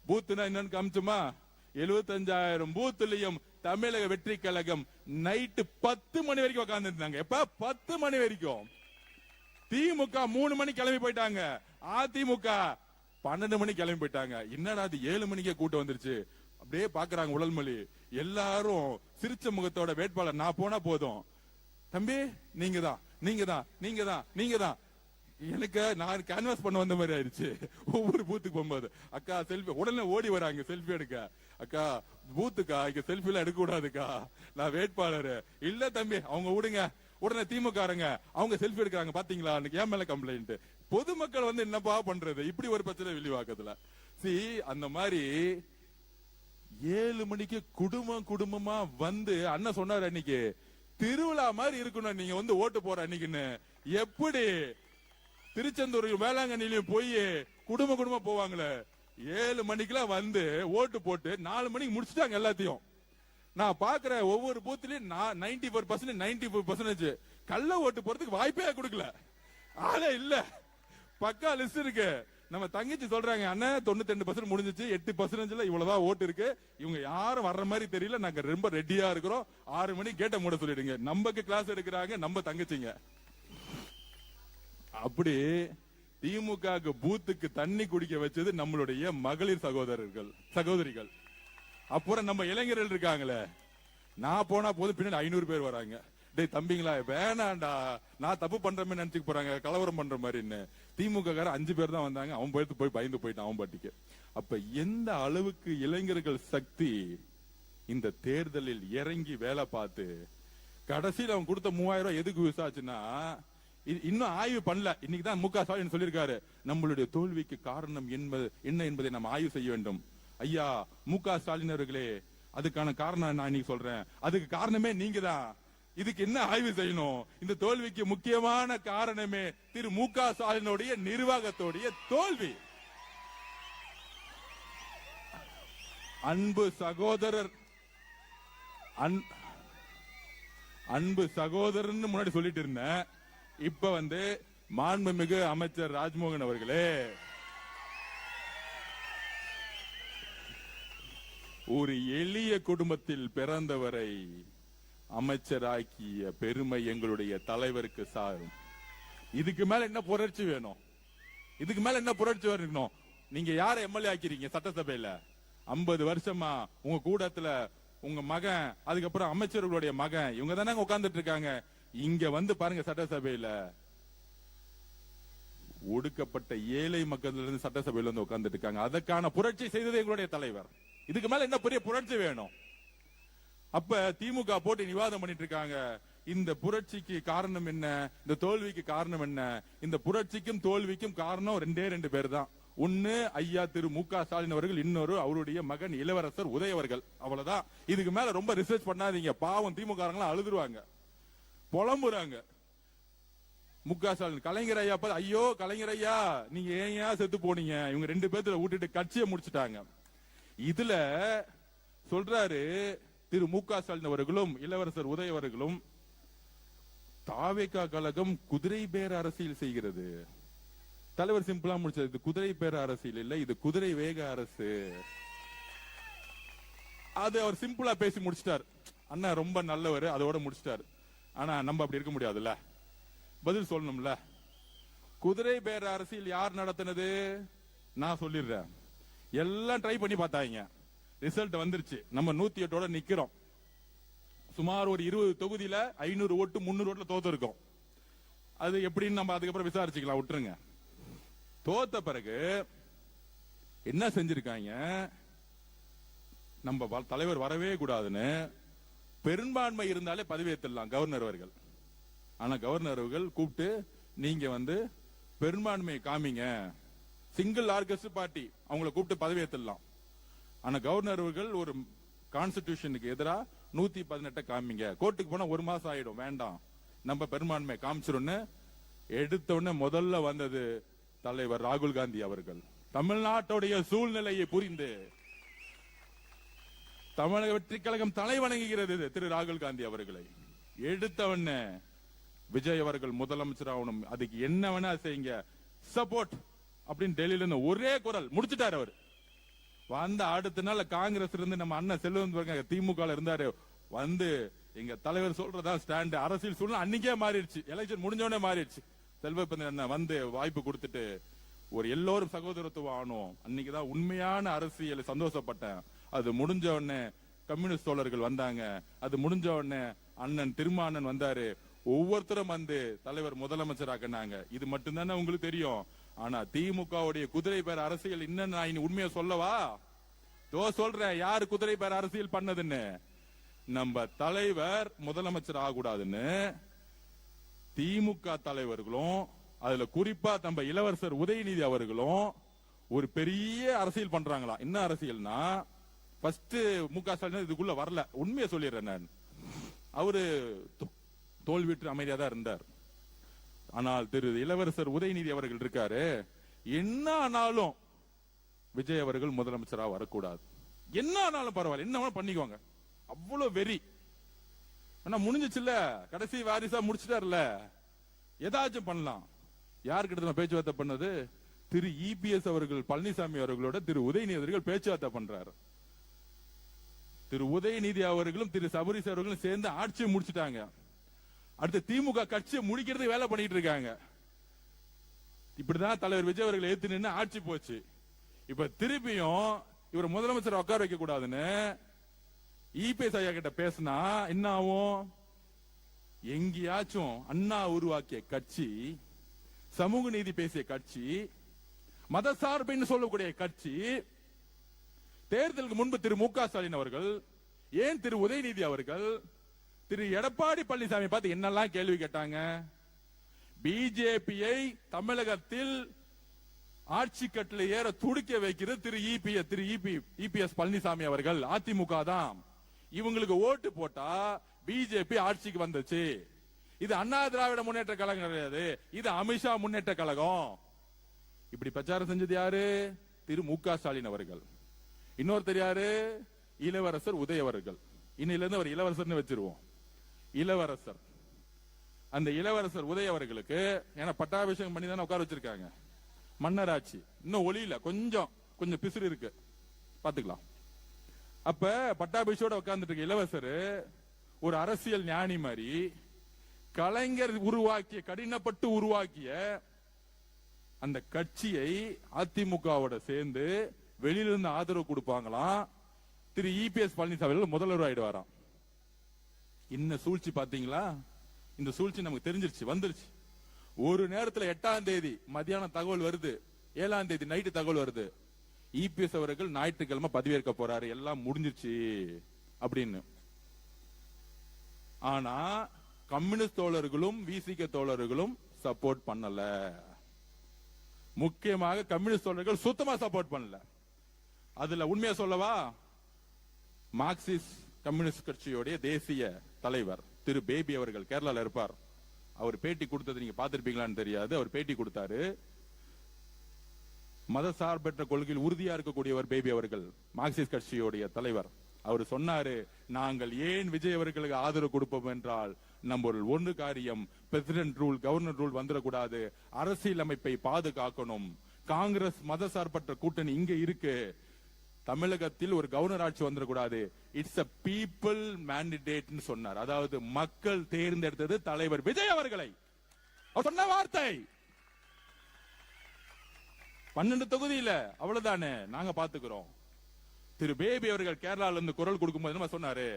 பூத்துனா என்னன்னு காமிச்சுமா. 75,000 பூத்துலயும் தமிழக வெற்றி கழகம் நைட்டு 10 மணி வரைக்கும் உட்கார்ந்து இருந்தாங்க. எப்ப 10 மணி வரைக்கும். திமுக 3 மணி கிளம்பி போயிட்டாங்க, அதிமுக 12 மணி கிளம்பி போயிட்டாங்க. என்னடா அது 7 மணிக்கே கூட்டம் வந்துருச்சு. அப்படியே பாக்குறாங்க உழல்மொழி எல்லாரும் சிரிச்ச முகத்தோட வேட்பாளர் நான் போனா போதும், தம்பி நீங்க தான் எனக்கு நான் கேன்வாஸ் பண்ண வந்த மாதிரி ஆயிடுச்சு. ஒவ்வொரு பூத்துக்கு போகும்போது அக்கா செல்ஃபி உடனே ஓடி வராங்க செல்ஃபி எடுக்க. அக்கா பூத்துக்கா இங்க செல்ஃபி எல்லாம் எடுக்க கூடாதுக்கா, நான் வேட்பாளர். இல்ல தம்பி அவங்க விடுங்க. உடனே திமுகங்க அவங்க செல்ஃபி எடுக்கிறாங்க பாத்தீங்களா, ஏன் மேல கம்ப்ளைண்ட். பொதுமக்கள் வந்து என்னப்பா பண்றது, இப்படி ஒரு பிரச்சனை வில்லிவாக்கத்துல. அந்த மாதிரி 7 மணிக்கு குடும்பமா வந்து அண்ணன் சொன்னாரு அன்னைக்கு திருவிழா மாதிரி இருக்கணும் நீங்க வந்து ஓட்டு போற அன்னைக்குன்னு. எப்படி திருச்செந்தூர் வேளாங்கண்ணிலையும் போய் குடும்பமா போவாங்களே, 7 மணிக்கெல்லாம் வந்து ஓட்டு போட்டு 4 மணிக்கு முடிச்சுட்டாங்க எல்லாத்தையும். நான் பாக்குற ஒவ்வொரு பூத்திலையும் 94% கள்ள ஓட்டு போறதுக்கு வாய்ப்பே கொடுக்கல, ஆளே இல்ல. பக்கா லிஸ்ட் இருக்கு. நம்ம தங்கச்சி சொல்றாங்க, அண்ணன் 92% முடிஞ்சிச்சு, 8% இவ்வளவுதான் ஓட்டு இருக்கு, இவங்க யாரும் வர்ற மாதிரி தெரியல, நாங்க ரொம்ப ரெடியா இருக்கிறோம், 6 மணிக்கு கேட்ட மூட சொல்லிடுங்க. நமக்கு கிளாஸ் எடுக்கிறாங்க நம்ம தங்கச்சிங்க. அப்படி திமுக பூத்துக்கு தண்ணி குடிக்க வச்சது நம்மளுடைய மகளிர் சகோதரிகள். அப்புறம் நம்ம இளைஞர்கள் இருக்காங்களே, நான் போனா போது பின்னாடி 500 பேர் வராங்க. டேய் தம்பிங்களா வேணாண்டா, நான் தப்பு பண்றமே நினைச்சுக்க போறாங்க, கலவரம் பண்ற மாதிரின்னு. திமுக கார 5 பேர் தான் வந்தாங்க. அவன் போய் பயந்து போயிட்டான் அவன் பாட்டிக்கு. அப்ப எந்த அளவுக்கு இளைஞர்கள் சக்தி இந்த தேர்தலில் இறங்கி வேலை பார்த்து கடைசியில் அவன் கொடுத்த 3000 ரூபாய் எதுக்கு விசாரிச்சுன்னா, இன்னும் ஆய்வு பண்ணல. இன்னைக்குதான் மு க ஸ்டாலின் சொல்லியிருக்காரு, நம்மளுடைய தோல்விக்கு காரணம் என்ன என்பதை நாம் ஆய்வு செய்ய வேண்டும். ஐயா மு க ஸ்டாலின் அவர்களே, அதுக்கான காரணம் நான் இன்னைக்கு சொல்றேன். அதுக்கு காரணமே நீங்க தான். இதுக்கு என்ன ஆய்வு செய்யணும்? இந்த தோல்விக்கு முக்கியமான காரணமே திரு மு க ஸ்டாலினுடைய நிர்வாகத்தோடைய தோல்வி. அன்பு சகோதரன் முன்னாடி சொல்லிட்டு இருந்தேன். இப்ப மாண்புமிகு அமைச்சர் ராஜ்மோகன் அவர்களே, ஒரு எளிய குடும்பத்தில் பிறந்தவரை அமைச்சராக்கிய பெருமை எங்களுடைய தலைவருக்கு சாரும். இதுக்கு மேல என்ன புரட்சி வேணும்? இதுக்கு மேல என்ன புரட்சி வரணும்? நீங்க யாரை எம்எல்ஏ ஆக்கிறீங்க? சட்டசபையில 50 வருஷமா உங்க கூடத்துல உங்க மகன், அதுக்கப்புறம் அமைச்சர்களுடைய மகன், இவங்க தானே உட்கார்ந்துட்டு இருக்காங்க. இங்க பாருங்க, சட்டசபையில ஒடுக்கப்பட்ட ஏழை மக்கள் இருந்து சட்டசபையில உட்கார்ந்துட்டு இருக்காங்க. அதற்கான புரட்சி செய்தது எங்களுடைய தலைவர். இதுக்கு மேல என்ன பெரிய புரட்சி வேணும்? அப்ப திமுக போட்டு விவாதம் பண்ணிட்டு இருக்காங்க. இந்த புரட்சிக்கு காரணம் என்ன? இந்த தோல்விக்கு காரணம் என்ன? இந்த புரட்சிக்கும் தோல்விக்கும் காரணம் 2 பேர் தான். ஒன்னு ஐயா திரு மு க ஸ்டாலின் அவர்கள், இன்னொரு அவருடைய மகன் இளவரசர் உதய அவர்கள். அவ்வளவுதான். இதுக்கு மேல ரொம்ப ரிசர்ச் பண்ணாதீங்க. பாவம் திமுக அழுதுருவாங்க, புலம்புறாங்க. மு க ஸ்டாலின் கலைஞர் ஐயா ஐயோ கலைஞர் ஐயா நீங்க ஏன் செத்து போனீங்க? இவங்க 2 பேர்த்துல விட்டுட்டு கட்சியை முடிச்சுட்டாங்க. இதுல சொல்றாரு திரு மு க ஸ்டாலின் அவர்களும் இளவரசர் உதய அவர்களும், தாவேகா கழகம் குதிரை பேர அரசியல் செய்கிறது. தலைவர் சிம்பிளா முடிச்சது, இது குதிரை பேர அரசியல் இல்ல, இது குதிரை வேக அரசு. அது அவர் சிம்பிளா பேசி முடிச்சிட்டார். அண்ணா ரொம்ப நல்லவர், அதோட முடிச்சிட்டார். ஆனா நம்ம அப்படி இருக்க முடியாதுல்ல, பதில் சொல்லணும்ல. குதிரை பேர அரசியல் யார் நடத்தினது? நான் சொல்லிடுறேன். எல்லாம் ட்ரை பண்ணி பார்த்தாங்க, ரிசல்ட் வந்துருச்சு. நம்ம 108 நிக்கிறோம். சுமார் ஒரு 20 தொகுதியில 500 ஓட்டு 300 ஓட்டுல தோத்து இருக்கோம். அது எப்படின்னு நம்ம அதுக்கப்புறம் விசாரிச்சுக்கலாம், விட்டுருங்க. தோத்த பிறகு என்ன செஞ்சிருக்காங்க? நம்ம தலைவர் வரவே கூடாதுன்னு பெரும்பான்மை இருந்தாலே பதவியேற்றலாம் கவர்னர் அவர்கள். ஆனா கவர்னர் அவர்கள் கூப்பிட்டு, நீங்க பெரும்பான்மையை காமிங்க, சிங்கிள் ஆர்கஸ்ட் பார்ட்டி, அவங்களை கூப்பிட்டு பதவியேற்றலாம். ஆனா கவர்னர் அவர்கள் ஒரு கான்ஸ்டிடியூஷனுக்கு எதிராக 118 காமிங்க, கோர்ட்டுக்கு போனா 1 மாசம் ஆயிடும், வேண்டாம் நம்ம பெரும்பான்மை காமிச்சிரும்னு எடுத்த உடனே முதல்ல வந்தது தலைவர் ராகுல் காந்தி அவர்கள். தமிழ்நாட்டுடைய சூழ்நிலையை புரிந்து தமிழக வெற்றி கழகம் தலை வணங்குகிறது திரு ராகுல் காந்தி அவர்களை. எடுத்தவன விஜய் அவர்கள் முதலமைச்சர் ஆகணும், அதுக்கு என்ன வேணா செய்யுங்க, சப்போர்ட் அப்படின்னு டெல்லியில இருந்து ஒரே குரல் முடிச்சுட்டாரு அவர். வந்த அடுத்த நாள் காங்கிரஸ் இருந்து நம்ம அண்ணன் செல்வம் திமுக இருந்தாரு, எங்க தலைவர் சொல்றதா ஸ்டாண்ட். அரசியல் சூழ்நிலை அன்னைக்கே மாறிடுச்சு, எலெக்ஷன் முடிஞ்சோடனே மாறிடுச்சு. செல்வப்பன் வாய்ப்பு கொடுத்துட்டு ஒரு எல்லோரும் சகோதரத்துவம் ஆனோம். அன்னைக்குதான் உண்மையான அரசியல் சந்தோஷப்பட்டேன். அது முடிஞ்ச உடனே கம்யூனிஸ்ட் தோழர்கள் வந்தாங்க, அது முடிஞ்ச உடனே அண்ணன் திருமானன் வந்தாரு. ஒவ்வொருத்தரும் தலைவர் முதலமைச்சர் ஆக்கினாங்க. இது மட்டும்தானே உங்களுக்கு தெரியும். ஆனா திமுகவுடைய குதிரை பேர அரசியல் இன்னும் நான் உண்மையை சொல்லவா? சொல்றேன் யாரு குதிரை பேர அரசியல் பண்ணதுன்னு. நம்ம தலைவர் முதலமைச்சர் ஆகக்கூடாதுன்னு திமுக தலைவர்களும், அதுல குறிப்பா நம்ம இளவரசர் உதயநிதி அவர்களும் ஒரு பெரிய அரசியல் பண்றாங்களா. என்ன அரசியல்னா, ஃபர்ஸ்ட் மு க ஸ்டாலின் இதுக்குள்ள வரல, உண்மையை சொல்லிடுறேன் நான். அவரு தோல்வியுற்று அமைதியா தான் இருந்தார். ஆனால் திரு இளவரசர் உதயநிதி அவர்கள் இருக்காரு, என்ன ஆனாலும் விஜய் அவர்கள் முதலமைச்சராக வரக்கூடாது, என்ன ஆனாலும் பரவாயில்ல, என்ன பண்ணிக்கோங்க, அவ்வளவு வெறி. ஆனா முடிஞ்சிச்சுல்ல, கடைசி வாரிசா முடிச்சுட்டாருல, ஏதாச்சும் பண்ணலாம். யாருக்கிட்ட பேச்சுவார்த்தை பண்ணது? திரு இபிஎஸ் அவர்கள் பழனிசாமி அவர்களோட திரு உதயநிதி அவர்கள் பேச்சுவார்த்தை பண்றாரு. திரு உதயநிதி அவர்களும் திரு சபரிஸ் அவர்களும் சேர்ந்து ஆட்சியை முடிச்சுட்டாங்க. அடுத்து திமுக கட்சியை முடிக்கிறது வேலை பண்ணிட்டு இருக்காங்க. இப்படிதான் தலைவர் விஜய் அவர்கள் ஏத்து நின்று ஆட்சி போச்சு. இப்ப திருப்பியும் இவர் முதலமைச்சர் உட்கார வைக்க கூடாதுன்னு இபிஎஸ் ஐயா கிட்ட பேசினா என்ன ஆகும்? எங்கேயாச்சும் அண்ணா உருவாக்கிய கட்சி, சமூக நீதி பேசிய கட்சி, மதசார்புன்னு சொல்லக்கூடிய கட்சி, தேர்தலுக்கு முன்பு திரு மு.க. ஸ்டாலின் அவர்கள், ஏன் திரு உதயநிதி அவர்கள், திரு எடப்பாடி பழனிசாமி பார்த்து என்னெல்லாம் கேள்வி கேட்டாங்க? பிஜேபியை தமிழகத்தில் ஆட்சி கட்டில ஏற துடிக்க வைக்கிறது திரு இபிஎஸ் பழனிசாமி அவர்கள். அதிமுக தான். இவங்களுக்கு ஓட்டு போட்டா பிஜேபி ஆட்சிக்கு வந்துச்சு. இது அண்ணா திராவிட முன்னேற்ற கழகம் கிடையாது, இது அமித்ஷா முன்னேற்ற கழகம். இப்படி பிரச்சாரம் செஞ்சது யாரு? திரு மு.க. ஸ்டாலின் அவர்கள். இன்னொருத்தர் யாரு? இளவரசர் உதய அவர்கள். இன்னில இருந்து அவர் இளவரசர்னு வச்சிருவோம். இளவரசர், அந்த இளவரசர் உதய அவர்களுக்கு ஏன்னா பட்டாபிஷேகம் பண்ணி தானே உட்கார வச்சிருக்காங்க. மன்னராட்சி இன்னும் ஒளியில கொஞ்சம் பிசுறு இருக்கு, பாத்துக்கலாம். அப்ப பட்டாபிஷோட உட்கார்ந்துட்டு இருக்க இளவரசர் ஒரு அரசியல் ஞானி மாதிரி கலைஞர் உருவாக்கிய, கடினப்பட்டு உருவாக்கிய அந்த கட்சியை அதிமுகவோட சேர்ந்து வெளியில இருந்து ஆதரவு கொடுப்பாங்களாம். திரு இபிஎஸ் பழனிசாமி முதல்வர் ஆயிடுவாராம். இன்னும் சூழ்ச்சி பாத்தீங்களா? இந்த சூழ்ச்சி நமக்கு தெரிஞ்சிருச்சு, வந்துருச்சு. ஒரு நேரத்தில் 8ஆம் தேதி மத்தியானம் தகவல் வருது, 7ஆம் தேதி நைட்டு தகவல் வருது, இபிஎஸ் அவர்கள் ஞாயிற்றுக்கிழமை பதவியேற்க போறாரு, எல்லாம் முடிஞ்சிருச்சு அப்படின்னு. ஆனா கம்யூனிஸ்ட் தோழர்களும் விசிக தோழர்களும் சப்போர்ட் பண்ணல. முக்கியமாக கம்யூனிஸ்ட் தோழர்கள் சுத்தமா சப்போர்ட் பண்ணல. அதுல உண்மையா சொல்லவா, மார்க்சிஸ்ட் கம்யூனிஸ்ட் கட்சியுடைய தேசிய தலைவர் திரு பேபி அவர்கள் கேரளால இருப்பார். அவர் பேட்டி கொடுத்தது நீங்க பார்த்திருப்பீங்களான்னு தெரியாது. அவர் பேட்டி கொடுத்தாரு. மதசார்பற்ற கொள்கையில் உறுதியா இருக்கக்கூடியவர் பேபி அவர்கள், மார்க்சிஸ்ட் கட்சியுடைய தலைவர். அவர் சொன்னாரு, நாங்கள் ஏன் விஜய் அவர்களுக்கு ஆதரவு கொடுப்போம் என்றால், நம்ம ஒன்று காரியம், பிரசிடென்ட் ரூல், கவர்னர் ரூல் வந்துடக்கூடாது, அரசியல் அமைப்பை பாதுகாக்கணும். காங்கிரஸ் மதசார்பற்ற கூட்டணி இங்க இருக்கு, தமிழகத்தில் ஒரு கவர்னர் ஆட்சி வந்துடக்கூடாது. இட்ஸ் a people mandate சொன்னார். அதாவது மக்கள் தேர்ந்தெடுத்தது தலைவர் விஜய் அவர்களை. அவர் சொன்ன வார்த்தை 12 தொகுதியில அவ்வளவுதானே, நாங்க பாத்துக்கிறோம். திரு பேபி அவர்கள் கேரளால இருந்து குரல் கொடுக்கும்போது என்ன சொன்னாரு?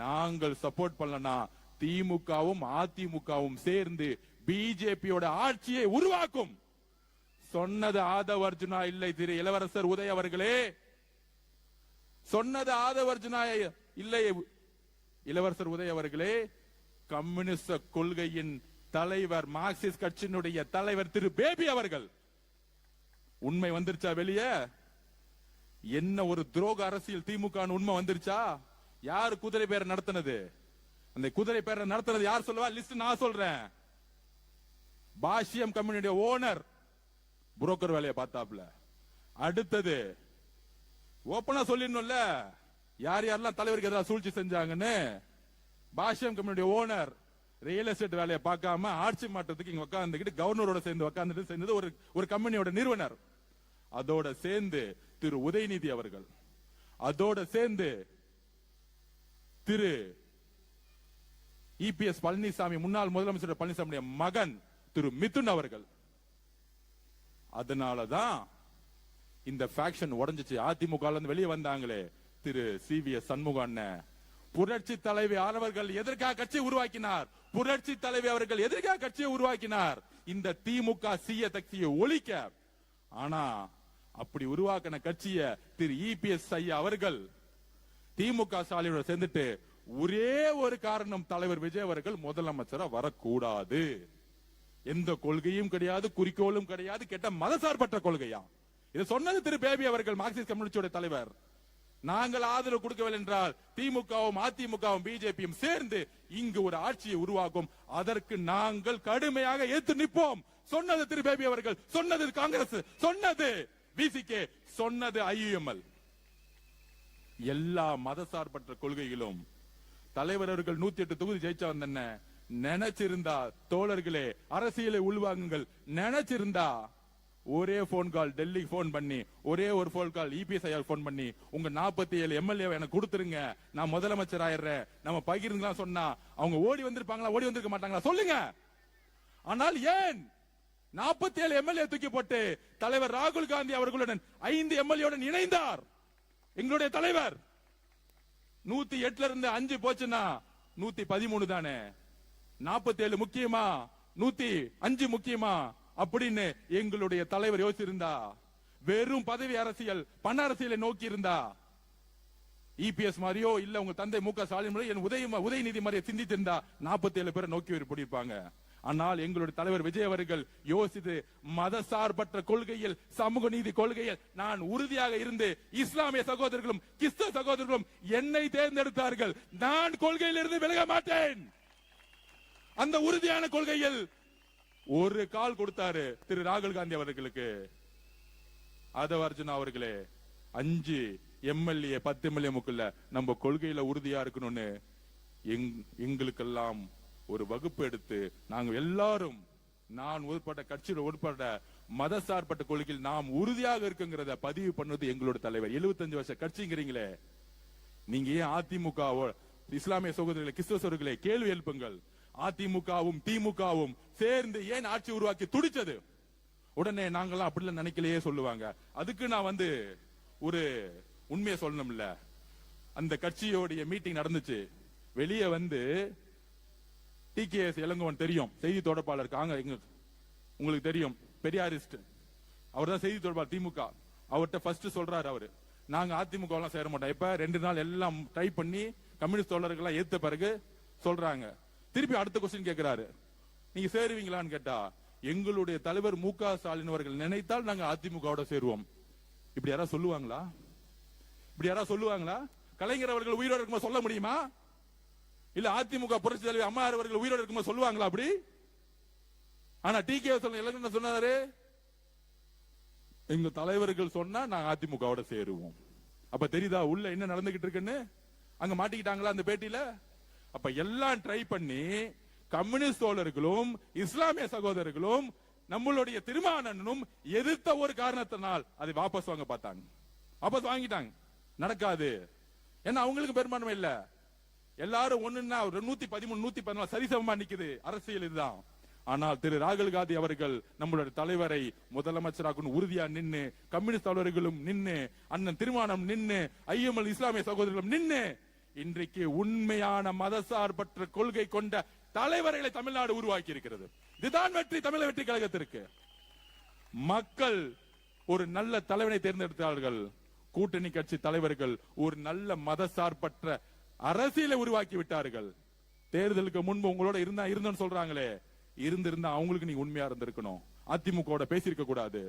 நாங்கள் சப்போர்ட் பண்ணலனா திமுகவும் அதிமுகவும் சேர்ந்து பிஜேபியோட ஆட்சியை உருவாக்கும். சொன்னது ஆதவ அர்ஜுனா இல்லை, திரு இளவரசர் உதய அவர்களே. சொன்னது ஆதவ அர்ஜுனா இல்லை, இளவரசர் உதய அவர்களே. கம்யூனிஸ்ட் கொள்கையின் தலைவர், மார்க்சிஸ்ட் கட்சியினுடைய தலைவர் திரு பேபி அவர்கள். உண்மை வந்துருச்சா வெளியே? என்ன ஒரு துரோக அரசியல் திமுக உண்மை வந்துருச்சா? யார் குதிரை பேரை நடத்தினது? அந்த குதிரை பேரை நடத்தினது யார் சொல்லுவா? லிஸ்ட் நான் சொல்றேன். பாஷ்யம் கம்பெனியுடைய ஓனர் புரோக்கர் வேலையை பார்த்தாப்ல. அடுத்தது ஓப்பனா சொல்லிடணும்ல, யார் யாரெல்லாம் தலைவருக்கு ஏதாவது சூழ்ச்சி செஞ்சாங்கன்னு. பாஷ்யம் கம்பெனியுடைய ஓனர் ரியல் எஸ்டேட் வேலையை பார்க்காம ஆட்சி மாற்றத்துக்கு இங்க உட்கார்ந்துக்கிட்டு கவர்னரோட சேர்ந்து உட்கார்ந்துட்டு சேர்ந்தது ஒரு கம்பெனியோட நிறுவனர். அதோட சேர்ந்து திரு உதயநிதி அவர்கள், அதோட சேர்ந்து திரு இபிஎஸ் பழனிசாமி, முன்னாள் முதலமைச்சர் பழனிசாமி மகன் திரு மிதுன் அவர்கள். அதனாலதான் இந்த ஃபேக்ஷன் உடைஞ்சிச்சு. அதிமுக வெளியே வந்தாங்களே திரு சிவிஎஸ் சண்முகம் அண்ணன், புரட்சி தலைவி அவர்கள் எதற்காக கட்சியை உருவாக்கினார்? புரட்சி தலைவி அவர்கள் எதற்காக கட்சியை உருவாக்கினார்? இந்த திமுக சீய கட்சியை ஒழிக்க. ஆனா அப்படி உருவாக்கின கட்சிய திரு இபிஎஸ் ஐயா அவர்கள் திமுக ஸ்டாலினோட சேர்ந்துட்டு ஒரே ஒரு காரணம், தலைவர் விஜய் அவர்கள் முதலமைச்சரா வரக்கூடாது. எந்த கொள்கையும் கிடையாது, குறிக்கோளும் கிடையாது, கெட்ட மதசார்பற்ற கொள்கையா. இதை சொன்னது திரு பேபி அவர்கள், மார்க்சிஸ்ட் கம்யூனிஸ்டோட தலைவர். நாங்கள் ஆதரவு கொடுக்கவில்லை என்றால் திமுகவும் அதிமுகவும் பிஜேபியும் சேர்ந்து இங்கு ஒரு ஆட்சியை உருவாக்கும், அதற்கு நாங்கள் கடுமையாக எதிர்த்து நிற்போம். சொன்னது திரு பேபி அவர்கள், சொன்னது காங்கிரஸ், சொன்னது விசிகே, சொன்னது ஐயுஎம்எல். எல்லா மதசார்பற்ற கொள்கைகளும் தலைவர் அவர்கள் 108 தொகுதி ஜெயிச்சா வந்தன. நினைச்சிருந்தா தோழர்களே, அரசியலை உள்வாங்குங்கள். நினைச்சிருந்தா ஒரே போன் கால் டெல்லிக்கு போன் பண்ணி, ஒரே ஒரு போன் கால் இபிஎஸ் ஐயா போன் பண்ணி, உங்க 47 எம்எல்ஏ எனக்கு கொடுத்துருங்க, நான் முதலமைச்சர் ஆயிடுறேன், நம்ம பகிர்ந்துலாம் சொன்னா அவங்க ஓடி வந்திருப்பாங்களா? ஓடி வந்திருக்க மாட்டாங்களா? சொல்லுங்க. ஆனால் ஏன் 47 எம்எல்ஏ தூக்கி போட்டு தலைவர் ராகுல் காந்தி அவர்களுடன் 5 எம்எல்ஏ இணைந்தார். எங்களுடைய தலைவர் 108 இருந்து 5 போச்சுன்னா 113 தானே. 47 முக்கியமா 105 முக்கியமா அப்படின்னு எங்களுடைய தலைவர் யோசிச்சிருந்தா, வெறும் பதவி அரசியல் பண அரசியலை நோக்கி இருந்தா, இபிஎஸ் மாதிரியோ இல்ல உங்க தந்தை மு.க. ஸ்டாலின் உதயநிதி மாதிரியே சிந்தித்திருந்தா 47 பேரை நோக்கி இருப்பாங்க. ஆனால் எங்களுடைய தலைவர் விஜய் அவர்கள் யோசித்து மதசார்பற்ற கொள்கையில், சமூக நீதி கொள்கையில் நான் உறுதியாக இருந்து இஸ்லாமிய சகோதரர்களும் கிறிஸ்தவ சகோதரர்களும் என்னை தேர்ந்தெடுத்தார்கள். நான் கொள்கையில் இருந்து விலக மாட்டேன். அந்த உறுதியான கொள்கையில் ஒரு கால் கொடுத்தாரு திரு ராகுல் காந்தி அவர்களுக்கு. ஆதவர்ஜுனா அவர்களே, 5 எம்எல்ஏ 10 எம்எல்ஏ முக்குள்ள நம்ம கொள்கையில உறுதியா இருக்கணும்னு எங்களுக்கெல்லாம் ஒரு வகுப்பு எடுத்து நாங்க எல்லாரும், நான் உட்பட்ட கட்சியில் உட்பட்ட மதசார்பட்ட கொள்கையில் நாம் உறுதியாக இருக்குங்கிறத பதிவு பண்ணது எங்களோட தலைவர். 75 வருஷ கட்சிங்கிறீங்களே, நீங்க ஏன் அதிமுக இஸ்லாமிய சகோதரர்களை கிறிஸ்தவ சகோதரர்களை கேள்வி எழுப்புங்கள். அதிமுகவும் திமுகவும் சேர்ந்து ஏன் ஆட்சி உருவாக்கி துடிச்சது? உடனே நாங்கெல்லாம் அப்படிலாம் நினைக்கலையே சொல்லுவாங்க. அதுக்கு நான் ஒரு உண்மையை சொல்லணும்ல. அந்த கட்சியோடைய மீட்டிங் நடந்துச்சு. வெளியே டிகேஎஸ் இளங்கோவன் தெரியும், செய்தி தொடர்பாளர், உங்களுக்கு தெரியும், பெரியாரிஸ்ட். அவர் தான் செய்தி தொடர்பாளர் திமுக. அவர்கிட்ட ஃபர்ஸ்ட் சொல்றாரு, அவரு நாங்க அதிமுக எல்லாம் சேர மாட்டோம். இப்ப 2 நாள் எல்லாம் ட்ரை பண்ணி கம்யூனிஸ்ட் தோழர்கள் ஏத்த பிறகு சொல்றாங்க. திருப்பி அடுத்த கொஸ்டின் கேட்கிறாரு, நீங்க சேருவீங்களான்னு கேட்டா, எங்களுடைய தலைவர் மு.க. ஸ்டாலின் அவர்கள் நினைத்தால் நாங்க அதிமுகவோட சேருவோம். இப்படி யாராவது சொல்லுவாங்களா? இப்படி யாராவது சொல்லுவாங்களா? கலைஞர் அவர்கள் உயிரோடு இருக்கும்போது சொல்ல முடியுமா? இல்ல அதிமுக புரட்சி தலைவர் அம்மா அவர்கள் உயிரோடு இருக்கும்போது சொல்லுவாங்களா அப்படி? ஆனா டிகே என்ன சொன்னாரு, எங்க தலைவர்கள் சொன்னா நாங்க அதிமுகவோட சேருவோம். அப்ப தெரியுதா உள்ள என்ன நடந்துகிட்டு இருக்குன்னு? அங்க மாட்டிக்கிட்டாங்களா அந்த பேட்டியில? அப்ப எல்லாம் ட்ரை பண்ணி கம்யூனிஸ்ட் தோழர்களும் இஸ்லாமிய சகோதரர்களும் நம்மளுடைய திருமாவளவனும் எதிர்த்த ஒரு காரணத்தினால் அதை வாபஸ் வாங்க பார்த்தாங்க. வாபஸ் வாங்கிட்டாங்க. நடக்காது. ஏன்னா அவங்களுக்கு பெரும்பான்மை இல்ல. எல்லாரும் ஒண்ணுன்னா 113 114 சரிசமமா நிக்குது. அரசியல் இதுதான். ஆனால் திரு ராகுல் காந்தி அவர்கள் நம்மளுடைய தலைவரை முதலமைச்சராக உறுதியா நின்னு, கம்யூனிஸ்ட் தலைவர்களும் நின்னு, அண்ணன் திருமாவளவன் நின்னு, ஐஎம்எல் இஸ்லாமிய சகோதரர்களும் நின்னு, இன்றைக்கு உண்மையான மதசார்பற்ற கொள்கை கொண்ட தலைவர்களை தமிழ்நாடு உருவாக்கி இருக்கிறது. இதுதான் வெற்றி தமிழக வெற்றி கழகத்திற்கு. மக்கள் ஒரு நல்ல தலைவனை தேர்ந்தெடுத்தார்கள். கூட்டணி கட்சி தலைவர்கள் ஒரு நல்ல மதசார்பற்ற அரசியலை உருவாக்கி விட்டார்கள். தேர்தலுக்கு முன்பு உங்களோட இருந்தோன்னு சொல்றாங்களே, இருந்திருந்தா அவங்களுக்கு நீங்க உண்மையா இருந்திருக்கணும். அதிமுக பேசியிருக்க கூடாது.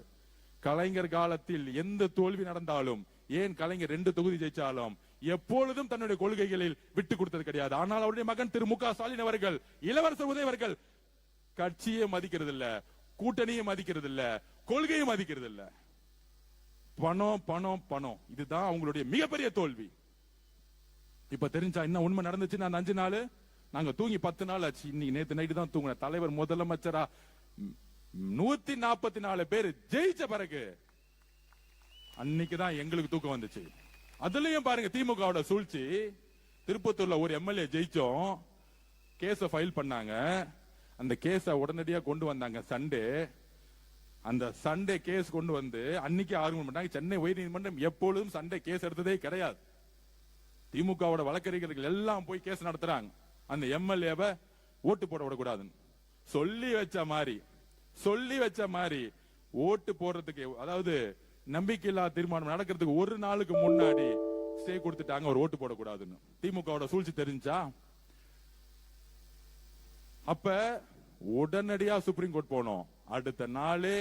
கலைஞர் காலத்தில் எந்த தோல்வி நடந்தாலும், ஏன் கலைஞர் 2 தொகுதி ஜெயிச்சாலும் எப்பொழுதும் தன்னுடைய கொள்கைகளில் விட்டு கொடுத்தது கிடையாது. ஆனால் அவருடைய மகன் திரு மு.க. ஸ்டாலின் அவர்கள், இளவரசர் உதய அவர்கள் கட்சியை மதிக்கிறது இல்ல, கூட்டணியை மதிக்கிறது இல்ல, கொள்கையை மதிக்கிறது இல்ல. பணம் பணம் பணம், இதுதான் அவங்களுடைய மிகப்பெரிய தோல்வி. இப்ப தெரிஞ்சா என்ன உண்மை நடந்துச்சு? அந்த 5 நாள் நாங்க தூங்கி 10 நாள் ஆச்சு. இன்னைக்கு நேத்து நைட்டு தான் தூங்கின. தலைவர் முதலமைச்சரா 144 பேர் ஜெயிச்ச பிறகு அன்னைக்குதான் எங்களுக்கு தூக்கம் வந்துச்சு. அதுலயும் பாருங்க திமுக சூழ்ச்சி. திருப்பத்தூர்ல ஒரு எம்எல்ஏ ஜெயிச்சோம், கேஸ ஃபைல் பண்ணாங்க. அந்த கேஸ உடனடியா கொண்டு வந்தாங்க சண்டே. அந்த சண்டே கேஸ் கொண்டு வந்து அன்னைக்கு ஆர்குமெண்ட் பண்ணாங்க. சென்னை உயர்நீதிமன்றம் எப்பொழுதும் சண்டே கேஸ் எடுத்ததே கிடையாது. திமுக வழக்கறிஞர்கள் எல்லாம் போய் கேஸ் நடத்துறாங்க. அந்த எம்எல்ஏவை ஓட்டு போட விடக்கூடாதுன்னு சொல்லி வச்ச மாதிரி ஓட்டு போடுறதுக்கு, அதாவது நம்பிக்கையில்லா தீர்மானம் நடக்கிறதுக்கு ஒரு நாளுக்கு முன்னாடி ஸ்டே கொடுத்துட்டாங்க, ஒரு ஓட்டு போடக்கூடாதுன்னு. திமுக சூழ்ச்சி தெரிஞ்சா அப்ப உடனடியா சுப்ரீம் கோர்ட் போனோம். அடுத்த நாளே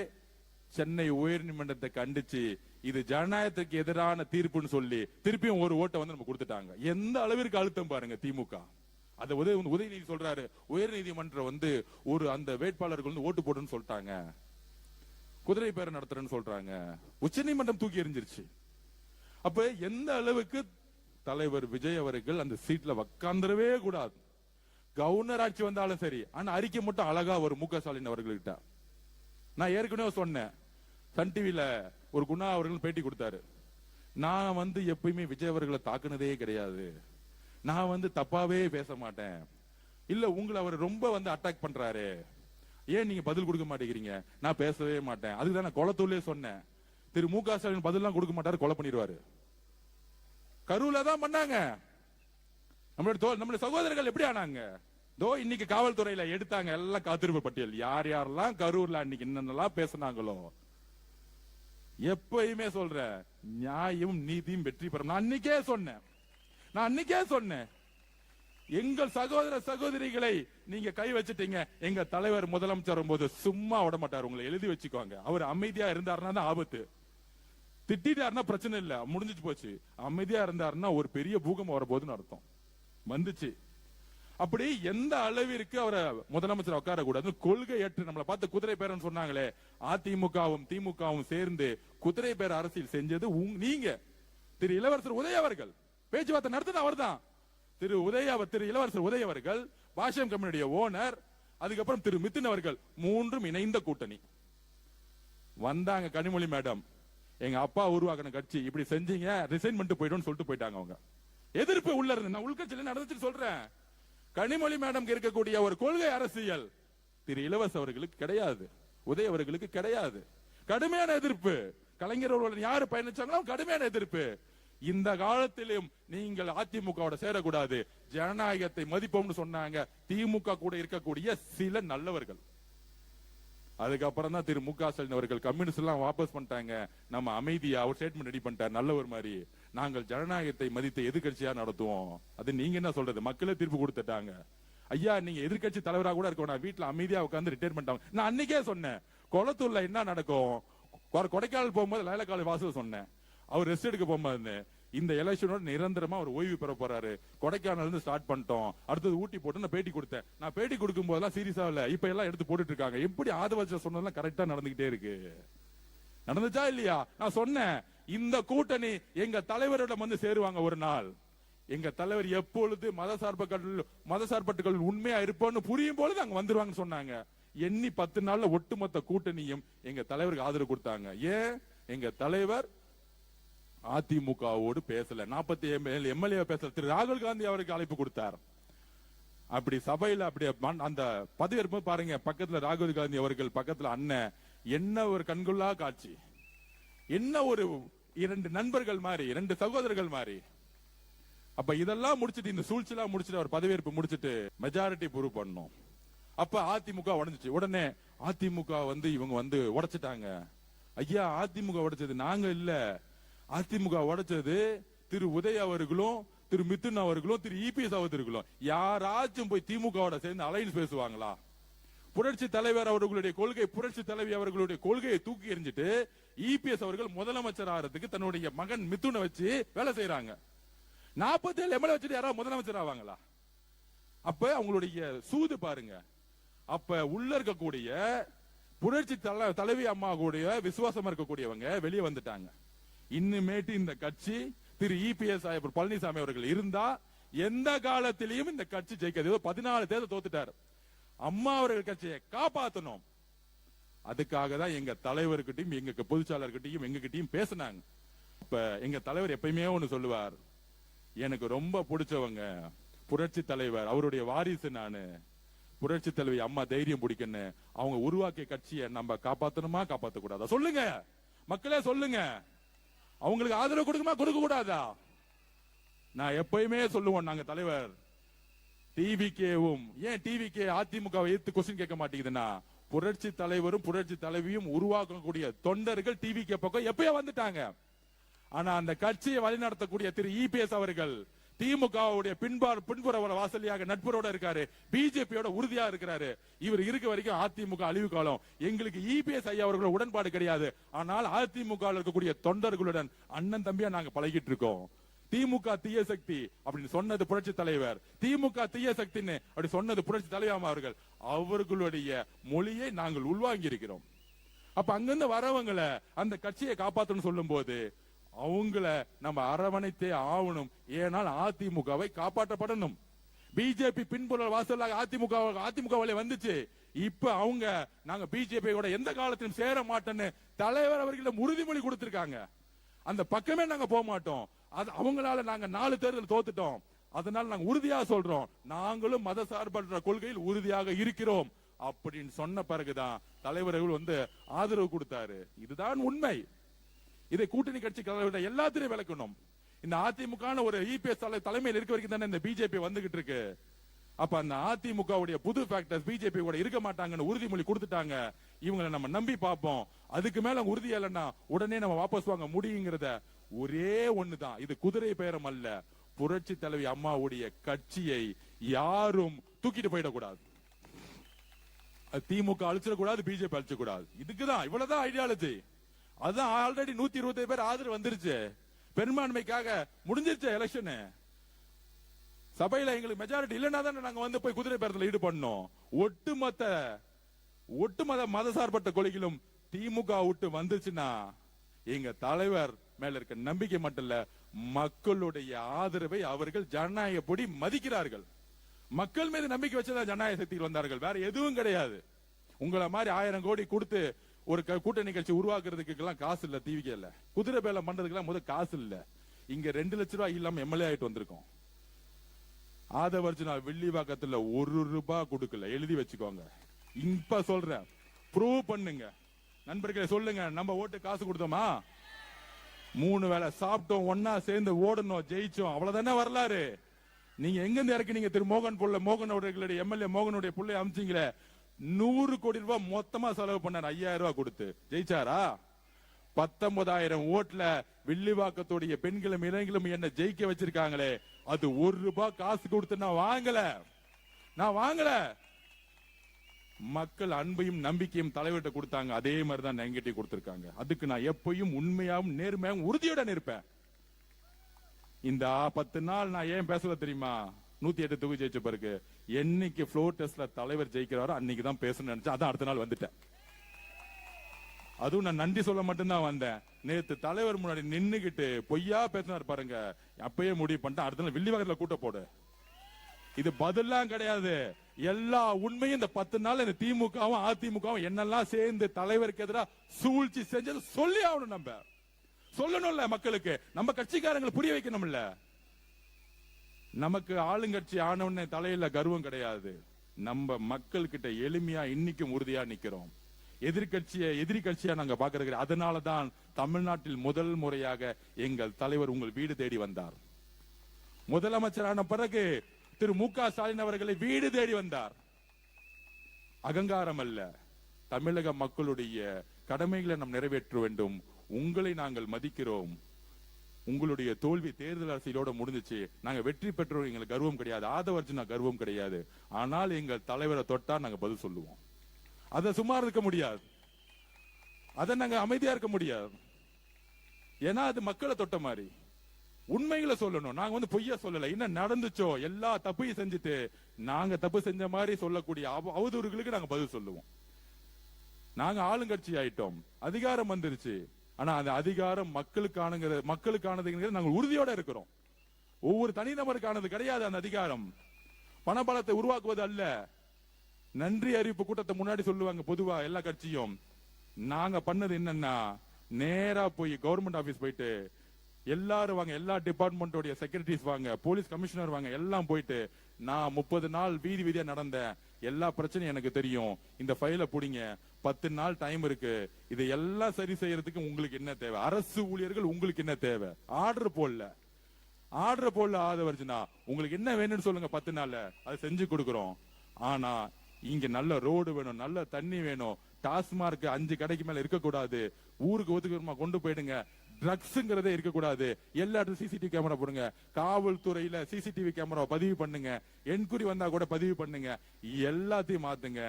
சென்னை உயர்நீதிமன்றத்தை கண்டிச்சு இது ஜனநாயகத்துக்கு எதிரான தீர்ப்புன்னு சொல்லி திருப்பியும் ஒரு ஓட்டை நம்ம கொடுத்துட்டாங்க. எந்த அளவிற்கு அழுத்தம் பாருங்க திமுக. அத உதயநிதி சொல்றாரு, உயர்நீதிமன்றம் ஒரு அந்த வேட்பாளர்கள் ஓட்டு போடுன்னு சொல்லிட்டாங்க, குதிரை பேர நடத்துறேன்னு சொல்றாங்க. உச்சநீதிமன்றம் தூக்கி எறிஞ்சிருச்சு. அப்ப எந்த அளவுக்கு தலைவர் விஜய் அவர்கள் அந்த சீட்ல உட்கார்ந்துடவே கூடாது. கவர்னர் ஆட்சி வந்தாலும் சரி, ஆனா அறிக்கை மட்டும் அழகா ஒரு மு.க. ஸ்டாலின் அவர்கள்கிட்ட. நான் ஏற்கனவே சொன்னேன், சன் டிவில ஒரு குணா அவர்கள் பேட்டி கொடுத்தாரு. நான் எப்பயுமே விஜய் அவர்களை தாக்குனதே கிடையாது, நான் தப்பாவே பேச மாட்டேன், இல்ல உங்களை அவர் ரொம்ப அட்டாக் பண்றாரு, ஏன் நீங்க பதில் கொடுக்க மாட்டேங்கிறீங்க? நான் பேசவே மாட்டேன். அதுக்கு தான் நான் கொலத்தூர்லயே சொன்னேன். திரு மு க ஸ்டாலின் பதிலாம் கொடுக்க மாட்டாரு, கொலை பண்ணிடுவாரு. கரூர்ல தான் பண்ணாங்க. நம்மளுடைய சகோதரர்கள் எப்படி ஆனாங்க? இன்னைக்கு காவல்துறையில எடுத்தாங்க எல்லாம் காத்திருப்பு பட்டியல். யார் யாரெல்லாம் கரூர்ல அன்னைக்கு என்னென்னலாம் பேசினாங்களோ. எப்பயுமே சொல்ற நியாயம் நீதியும் வெற்றி பெறும். நான் அன்னைக்கே சொன்னேன் எங்கள் சகோதர சகோதரிகளை நீங்க கை வச்சுட்டீங்க. எங்க தலைவர் முதலமைச்சர் போது சும்மா விட மாட்டார். உங்களை எழுதி வச்சுக்கோங்க. அவர் அமைதியா இருந்தாருன்னா தான் ஆபத்து. திட்டாருன்னா பிரச்சனை இல்ல, முடிஞ்சிச்சு போச்சு. அமைதியா இருந்தாருன்னா ஒரு பெரிய பூகம்பம் வரப்போகுதுன்னு அர்த்தம். வந்துச்சு. அப்படி எந்த அளவிற்கு அவரை முதலமைச்சர் உட்கார கூடாது கொள்கை ஏற்று நம்மளை பார்த்து குதிரை பேரன்னு சொன்னாங்களே. அதிமுகவும் திமுகவும் சேர்ந்து குதிரை பேர அரசியல் செஞ்சது நீங்க. திரு இளவரசர் உதய அவர்கள் பேச்சுவார்த்தை நடத்தின அவர் தான். திரு இளவரசர் உதய அவர்கள், பாஷம் கம்பெனியுடைய ஓனர், அதுக்கப்புறம் திரு மித்துன் அவர்கள், மூன்றும் இணைந்த கூட்டணி வந்தாங்க. கனிமொழி மேடம், எங்க அப்பா உருவாக்கின கட்சி இப்படி செஞ்சீங்க, ரிசைன் பண்ணிட்டு போயிடும் சொல்லிட்டு போயிட்டாங்க. அவங்க எதிர்ப்பு உள்ள இருந்து, நான் உள்கட்சியில நடந்துச்சு சொல்றேன். கனிமொழி மேடம் இருக்கக்கூடிய ஒரு கொள்கை அரசியல் திரு இளவரசர் அவர்களுக்கு கிடையாது, உதய அவர்களுக்கு கிடையாது. கடுமையான எதிர்ப்பு. கலைஞர் அவர்கள் யாரு பயணிச்சாங்களோ கடுமையான எதிர்ப்பு. இந்த காலத்திலும் நீங்கள் அதிமுக சேரக்கூடாது, ஜனநாயகத்தை மதிப்போம்னு சொன்னாங்க திமுக கூட இருக்கக்கூடிய சில நல்லவர்கள். அதுக்கப்புறம் தான் திரு மு க ஸ்டாலின் அவர்கள் கம்யூனிஸ்ட் எல்லாம் வாபஸ் பண்ணிட்டாங்க. நம்ம அமைதியா ஒரு ஸ்டேட்மெண்ட் ரெடி பண்ணிட்டார் நல்லவர் மாதிரி. நாங்கள் ஜனநாயகத்தை மதித்த எதிர்கட்சியா நடத்துவோம். அது நீங்க என்ன சொல்றது? மக்களே தீர்ப்பு கொடுத்துட்டாங்க. ஐயா நீங்க எதிர்கட்சி தலைவராக கூட இருக்கணும், வீட்டுல அமைதியா உட்கார்ந்து ரிட்டையர்மெண்ட் ஆகும். நான் அன்னைக்கே சொன்னேன் கொளத்தூர்ல என்ன நடக்கும். கொடைக்கானல் போகும்போது லைலக்கால வாசல் சொன்னேன். அவர் ரெஸ்ட் எடுக்க போகும்போது இந்த எலெக்ஷனோட நிரந்தரமா ஒரு ஓய்வு பெற போறாரு. கொடைக்கானல் இருந்து ஸ்டார்ட் பண்ணிட்டோம், அடுத்தது ஊட்டி போட்டு நான் பேட்டி கொடுத்தேன். நான் பேட்டி கொடுக்கும் போதெல்லாம் சீரியஸா இல்ல, இப்ப எல்லாம் எடுத்து போட்டுட்டு இருக்காங்க. எப்படி ஆதவச்ச சொன்னதெல்லாம் கரெக்டா நடந்துகிட்டே இருக்கு. நடந்துச்சா இல்லையா? நான் சொன்னேன் இந்த கூட்டணி எங்க தலைவரிடம் வந்து சேருவாங்க ஒரு நாள். எங்க தலைவர் எப்பொழுது மதசார்பற்றுகள் உண்மையா இருப்போம்னு புரியும் பொழுது அங்க வந்துருவாங்க சொன்னாங்க. எண்ணி 10 நாள்ல ஒட்டுமொத்த கூட்டணியும் எங்க தலைவருக்கு ஆதரவு கொடுத்தாங்க. ஏன்? எங்க தலைவர் அதிமுகவோடு பேசல, 47 எம்எல்ஏ பேசல. திரு ராகுல் காந்தி அவருக்கு அழைப்பு கொடுத்தார். அப்படி சபையில அப்படி அந்த பதவியேற்பு பாருங்க, பக்கத்துல ராகுல் காந்தி அவர்கள், பக்கத்துல அண்ணன். என்ன ஒரு கண்கொள்ளா காட்சி, என்ன ஒரு 2 நண்பர்கள் மாதிரி, 2 சகோதரர்கள் மாதிரி. அப்ப இதெல்லாம் முடிச்சிட்டு, இந்த சூழ்ச்சி எல்லாம் முடிச்சிட்டு, அவர் பதவியேற்பு முடிச்சிட்டு மெஜாரிட்டி ப்ரூவ் பண்ணணும். அப்ப அதிமுக உடைஞ்சிச்சு. உடனே அதிமுக இவங்க உடைச்சிட்டாங்க. ஐயா அதிமுக உடைச்சது நாங்க இல்ல, அதிமுக உடைச்சது திரு உதய அவர்களும் திரு மித்துன் அவர்களும் திரு இபிஎஸ் அவர்களும். யாராச்சும் போய் திமுக சேர்ந்து அலைன்ஸ் பேசுவாங்களா? புரட்சி தலைவர் அவர்களுடைய கொள்கை, புரட்சி தலைவி அவர்களுடைய கொள்கையை தூக்கி எறிஞ்சிட்டு இபிஎஸ் அவர்கள் முதலமைச்சர் ஆகிறதுக்கு தன்னுடைய மகன் மித்துனை வச்சு வேலை செய்யறாங்க. 47 எம்எல்ஏ வச்சுட்டு யாராவது முதலமைச்சர் ஆவாங்களா? அப்ப அவங்களுடைய சூது பாருங்க. அப்ப உள்ள இருக்கக்கூடிய புரட்சி தலைவி அம்மா கூடிய விசுவாசமா இருக்கக்கூடியவங்க வெளியே வந்துட்டாங்க. இன்னுமேட்டு இந்த கட்சி திரு இபிஎஸ் பழனிசாமி அவர்கள் இருந்தா எந்த காலத்திலையும் இந்த கட்சி ஜெயிக்காது. 14 தேர்தல் தோத்துட்டாரு. அம்மா அவர்கள் கட்சியை காப்பாற்றணும். அதுக்காக தான் எங்க தலைவர்கிட்டையும் எங்க பொதுச்சாளர்கிட்டையும் எங்ககிட்டையும் பேசினாங்க. இப்ப எங்க தலைவர் எப்பயுமே ஒண்ணு சொல்லுவார், எனக்கு ரொம்ப பிடிச்சவங்க புரட்சி தலைவர், அவருடைய வாரிசு நானு. புரட்சி தலைவி அம்மா தைரியம் பிடிக்கன்னு அவங்க உருவாக்கிய கட்சியை நம்ம காப்பாத்தணுமா காப்பாத்த கூடாதா? சொல்லுங்க மக்களே, சொல்லுங்க. அவங்களுக்கு ஆதரவு கொடுக்குமா கொடுக்க கூடாதா? நான் எப்பயுமே சொல்லுவோம், நாங்க தலைவர் டிவிகேவும், ஏன் டிவிகே அதிமுகவை எதிர்த்து கொஸ்டின் கேட்க மாட்டேங்குதுன்னா, புரட்சி தலைவரும் புரட்சி தலைவியும் உருவாக்கக்கூடிய தொண்டர்கள் டிவிகே பக்கம் எப்பயோ வந்துட்டாங்க. ஆனா அந்த கட்சியை வழிநடத்தக்கூடிய திரு இபிஎஸ் அவர்கள் திமுகவுடைய பின்புற வாசலியாக நட்புறோட இருக்காரு, பிஜேபியோட உறுதியா இருக்கிறாரு. இவர் இருக்க வரைக்கும் அதிமுக அழிவு காலம். எங்களுக்கு இபிஎஸ் ஐயா அவர்களோட உடன்பாடு கிடையாது. ஆனால் அதிமுக இருக்கக்கூடிய தொண்டர்களுடன் அண்ணன் தம்பியா நாங்க பழகிட்டு இருக்கோம். திமுக தீய சக்தி அப்படின்னு சொன்னது புரட்சி தலைவர், திமுக தீய சக்தின்னு அப்படி சொன்னது புரட்சி தலைவர் அவர்கள். அவர்களுடைய மொழியை நாங்கள் உள்வாங்கி இருக்கிறோம். அப்ப அங்கிருந்து வரவங்களை அந்த கட்சியை காப்பாற்றணும் சொல்லும் போது அவங்கள நம்ம அரவணைத்தே ஆகணும். ஏனால் அதிமுகவை காப்பாற்றப்படணும். பிஜேபி பின்புற வாசலாக அதிமுக வந்துச்சு. இப்ப அவங்க நாங்க பிஜேபியோட எந்த காலத்திலும் சேர மாட்டோம்னு தலைவர் அவர்களிடம் உறுதிமொழி கொடுத்திருக்காங்க. அந்த பக்கமே நாங்க போக மாட்டோம். அது அவங்களால நாங்க 4 தேர்தல் தோத்துட்டோம். அதனால நாங்க உறுதியா சொல்றோம், நாங்களும் மத சார்பற்ற கொள்கையில் உறுதியாக இருக்கிறோம். அப்படின்னு சொன்ன பிறகுதான் தலைவர்கள் ஆதரவு கொடுத்தாரு. இதுதான் உண்மை. இதை கூட்டணி கட்சி எல்லாத்திலையும் விளக்கணும். இந்த அதிமுக ஒரு இபிஎஸ் தலைமையில் இருக்க வரைக்கும் தானே இந்த பிஜேபி வந்துகிட்டு இருக்கு. அப்ப அந்த அதிமுகவுடைய புது ஃபேக்டர்ஸ் பிஜேபி கூட இருக்க மாட்டாங்கன்னு உறுதிமொழி கொடுத்துட்டாங்க. இவங்களை நம்ம நம்பி பார்ப்போம். அதுக்கு மேல உறுதி இல்லைன்னா உடனே நம்ம வாபஸ் வாங்க முடியுங்கிறத ஒரே ஒண்ணுதான். இது குதிரை பேரம் அல்ல. புரட்சி தலைவி அம்மாவுடைய கட்சியை யாரும் தூக்கிட்டு போயிடக்கூடாது. திமுக அழிச்சிடக்கூடாது, பிஜேபி அழிச்சக்கூடாது. இதுக்குதான் இவ்வளவுதான் ஐடியாலஜி. அதுதான் ஆல்ரெடி 120 பேர் ஆதரவு வந்துருச்சு. பெரும்பான்மைக்காக முடிஞ்சிருச்சு எலெக்ஷன். சபையில எங்களுக்கு மெஜாரிட்டி இல்லைன்னா தான் நாங்க போய் குதிரை பேரத்தில் ஈடுபடணும். ஒட்டுமொத்த மதசார்பற்ற கொலைகளும் திமுக விட்டு வந்துச்சுன்னா எங்க தலைவர் மேல இருக்க நம்பிக்கை மட்டும் இல்ல, மக்களுடைய ஆதரவை அவர்கள் ஜனநாயகப்படி மதிக்கிறார்கள். மக்கள் மீது நம்பிக்கை வச்சுதான் ஜனநாயக சக்திகள் வந்தார்கள். வேற எதுவும் கிடையாது. உங்களை மாதிரி 1000 கோடி கொடுத்து ஒரு கூட்டணி கட்சி உருவாக்குறதுக்கு காசு இல்ல. டிவிக்கு இல்ல, குதிரை பேல பண்றதுக்கு முதல் காசு இல்ல. இங்க 2 லட்சம் ரூபாய் இல்லாம எம்எல்ஏ ஆயிட்டு வந்திருக்கோம். ஆதவர்ஜுனா வில்லிவாக்கத்துல 1 ரூபாய் கொடுக்கல. எழுதி வச்சுக்கோங்க. இப்ப சொல்றேன், ப்ரூவ் பண்ணுங்க. நண்பர்களே சொல்லுங்க, நம்ம ஓட்டு காசு கொடுத்தோமா? 3 வேளை சாப்பிட்டோம், ஒன்னா சேர்ந்து ஓடணும், ஜெயிச்சோம். அவ்வளவுதானே வரலாறு. நீங்க எங்க இருந்து இறக்குனீங்க? திரு மோகன் அவர்களுடைய எம்எல்ஏ மோகனுடைய பிள்ளை அமைச்சீங்களே, 100 கோடி ரூபாய் மொத்தமா செலவு பண்ணார். 5000 ரூபாய் கொடுத்து ஜெயிச்சாரா? 19,000 ஓட்டுல வில்லிவாக்கத்துடைய பெண்களும் இளைஞர்களும் என்ன ஜெயிக்க வச்சிருக்காங்களே, அது 1 ரூபாய் காசு கொடுத்து நான் வாங்கல. மக்கள் அன்பையும் நம்பிக்கையும் தலைவர்கிட்ட கொடுத்தாங்க. அதே மாதிரிதான் என்கிட்ட கொடுத்திருக்காங்க. அதுக்கு நான் எப்பயும் உண்மையாவும் நேர்மையாவும் உறுதியுடன் இருப்பேன். இந்த 10 நாள் நான் ஏன் பேசல தெரியுமா? 108 தொகுதி ஜெயிச்ச பிறகு என்னைக்கு ஃப்ளோர் டெஸ்ட்ல தலைவர் ஜெயிக்கிறாரோ அன்னைக்குதான் பேசணும்னு நினைச்சேன். அதான் அடுத்த நாள் வந்துட்டேன். அதுவும் நான் நன்றி சொல்ல மட்டும்தான் வந்தேன். நேத்து தலைவர் முன்னாடி நின்னுகிட்டு பொய்யா பேசினார் பாருங்க, அப்பயே முடிவு பண்ணிட்டேன். அடுத்த நாள் வில்லிவாக்கத்துல கூட்ட போடு. இது பதிலாம் கிடையாது. எல்லா உண்மையும் இந்த 10 நாள் இந்த திமுகவும் அதிமுகவும் என்னெல்லாம் சேர்ந்து தலைவருக்கு எதிராக சூழ்ச்சி செஞ்சது சொல்லி ஆகணும். நம்ம சொல்லணும்ல மக்களுக்கு, நம்ம கட்சிக்காரங்களை புரிய வைக்கணும்ல. நமக்கு ஆளுங்கட்சி ஆனவனே தலையில கர்வம் கிடையாது. நம்ம மக்கள் கிட்ட எளிமையா இன்னைக்கும் உறுதியா நிக்கிறோம். எதிரி கட்சியா நாங்க பாக்குறது. அதனாலதான் தமிழ்நாட்டில் முதல் முறையாக எங்கள் தலைவர் உங்கள் வீடு தேடி வந்தார். முதலமைச்சரான பிறகு திரு மு.க. ஸ்டாலின் அவர்களை வீடு தேடி வந்தார். அகங்காரம் அல்ல, தமிழக மக்களுடைய கடமைகளை நாம் நிறைவேற்ற வேண்டும். உங்களை நாங்கள் மதிக்கிறோம். உங்களுடைய தோல்வி தேர்தல் அரசியலோட முடிஞ்சிச்சு. நாங்க வெற்றி பெற்றோம், எங்களுக்கு கர்வம் கிடையாது. ஆதவர்ஜுனா கர்வம் கிடையாது. ஆனால் எங்கள் தலைவரை தொட்டா நாங்க பதில் சொல்லுவோம். அத சும்மா இருக்க முடியாது. அத நாங்க அமைதியா இருக்க முடியாது. ஏன்னா அது மக்களை தொட்ட மாதிரி. உண்மைகளை சொல்லணும். நாங்க பொய்யா சொல்லல. என்ன நடந்துச்சோ எல்லா தப்பையும் செஞ்சுட்டு நாங்க தப்பு செஞ்ச மாதிரி சொல்லக்கூடிய அவதூறுகளுக்கு நாங்க பதில் சொல்லுவோம். நாங்க ஆளுங்கட்சி ஆயிட்டோம், அதிகாரம் வந்துருச்சு. ஆனா அந்த அதிகாரம் மக்களுக்கானது நாங்கள் உறுதியோட இருக்கிறோம். ஒவ்வொரு தனிநபருக்கானது கிடையாது. அந்த அதிகாரம் பணபலத்தை உருவாக்குவது அல்ல. நன்றி அறிவிப்பு கூட்டத்தை முன்னாடி சொல்லுவாங்க பொதுவா எல்லா கட்சியும். நாங்க பண்ணது என்னன்னா, நேரா போய் கவர்மெண்ட் ஆபீஸ் போயிட்டு எல்லாரும் வாங்க, எல்லா டிபார்ட்மெண்டோட செக்ரட்டரிஸ் வாங்க, போலீஸ் கமிஷனர் வாங்க, எல்லாம் போயிட்டு நான் 30 நாள் வீதியா நடந்தேன். எல்லா பிரச்சனையும் எனக்கு தெரியும். இந்த ஃபைலை புடிங்க, 10 நாள் டைம் இருக்கு. இதை எல்லாம் சரி செய்யறதுக்கு உங்களுக்கு என்ன தேவை? அரசு ஊழியர்கள் உங்களுக்கு என்ன தேவை? ஆர்டர் போடல ஆதவர்ஜுனா, உங்களுக்கு என்ன வேணும்னு சொல்லுங்க. 10 நாள்ல அதை செஞ்சு கொடுக்கிறோம். ஆனா இங்க நல்ல ரோடு வேணும், நல்ல தண்ணி வேணும். டாஸ்மார்க் 5 கடைக்கு மேல இருக்க கூடாது. ஊருக்கு ஒதுக்குறமா கொண்டு போயிடுங்க. ட்ரக்ஸ்ங்கிறதே இருக்க கூடாது. எல்லா இடத்துல சிசிடிவி கேமரா போடுங்க. காவல்துறையில சிசிடிவி கேமரா பதிவு பண்ணுங்க. என்கொயரி வந்தா கூட பதிவு பண்ணுங்க. எல்லாத்தையும் மாத்துங்க.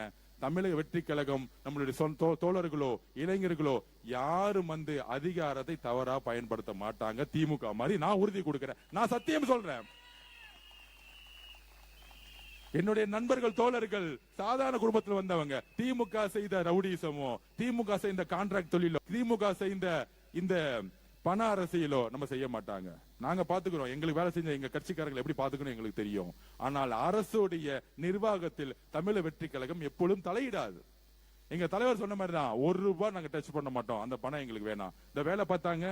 தமிழக வெற்றி கழகம் நம்மளுடைய தோழர்களோ இளைஞர்களோ யாரும் அதிகாரத்தை தவறா பயன்படுத்த மாட்டாங்க. திமுக மாதிரி நான் உறுதி கொடுக்கிறேன். நான் சத்தியம் சொல்றேன். என்னுடைய நண்பர்கள் தோழர்கள் சாதாரண குடும்பத்தில் வந்தவங்க. திமுக செய்த ரவுடிசமோ, திமுக செய்த கான்ட்ராக்ட் தொழிலோ, திமுக செய்த இந்த பண அரசியலோ நம்ம செய்ய மாட்டாங்க. நாங்க பாத்துக்கிறோம். எங்களுக்கு வேலை செஞ்ச எங்க கட்சிக்காரங்களை எப்படி பாத்துக்கணும் எங்களுக்கு தெரியும். ஆனால் அரசுடைய நிர்வாகத்தில் தமிழக வெற்றி கழகம் எப்பொழுதும் தலையிடாது. எங்க தலைவர் சொன்ன மாதிரி தான், 1 ரூபாய் நாங்க டச் பண்ண மாட்டோம். அந்த பணம் எங்களுக்கு வேணாம். இந்த வேலை பார்த்தாங்க,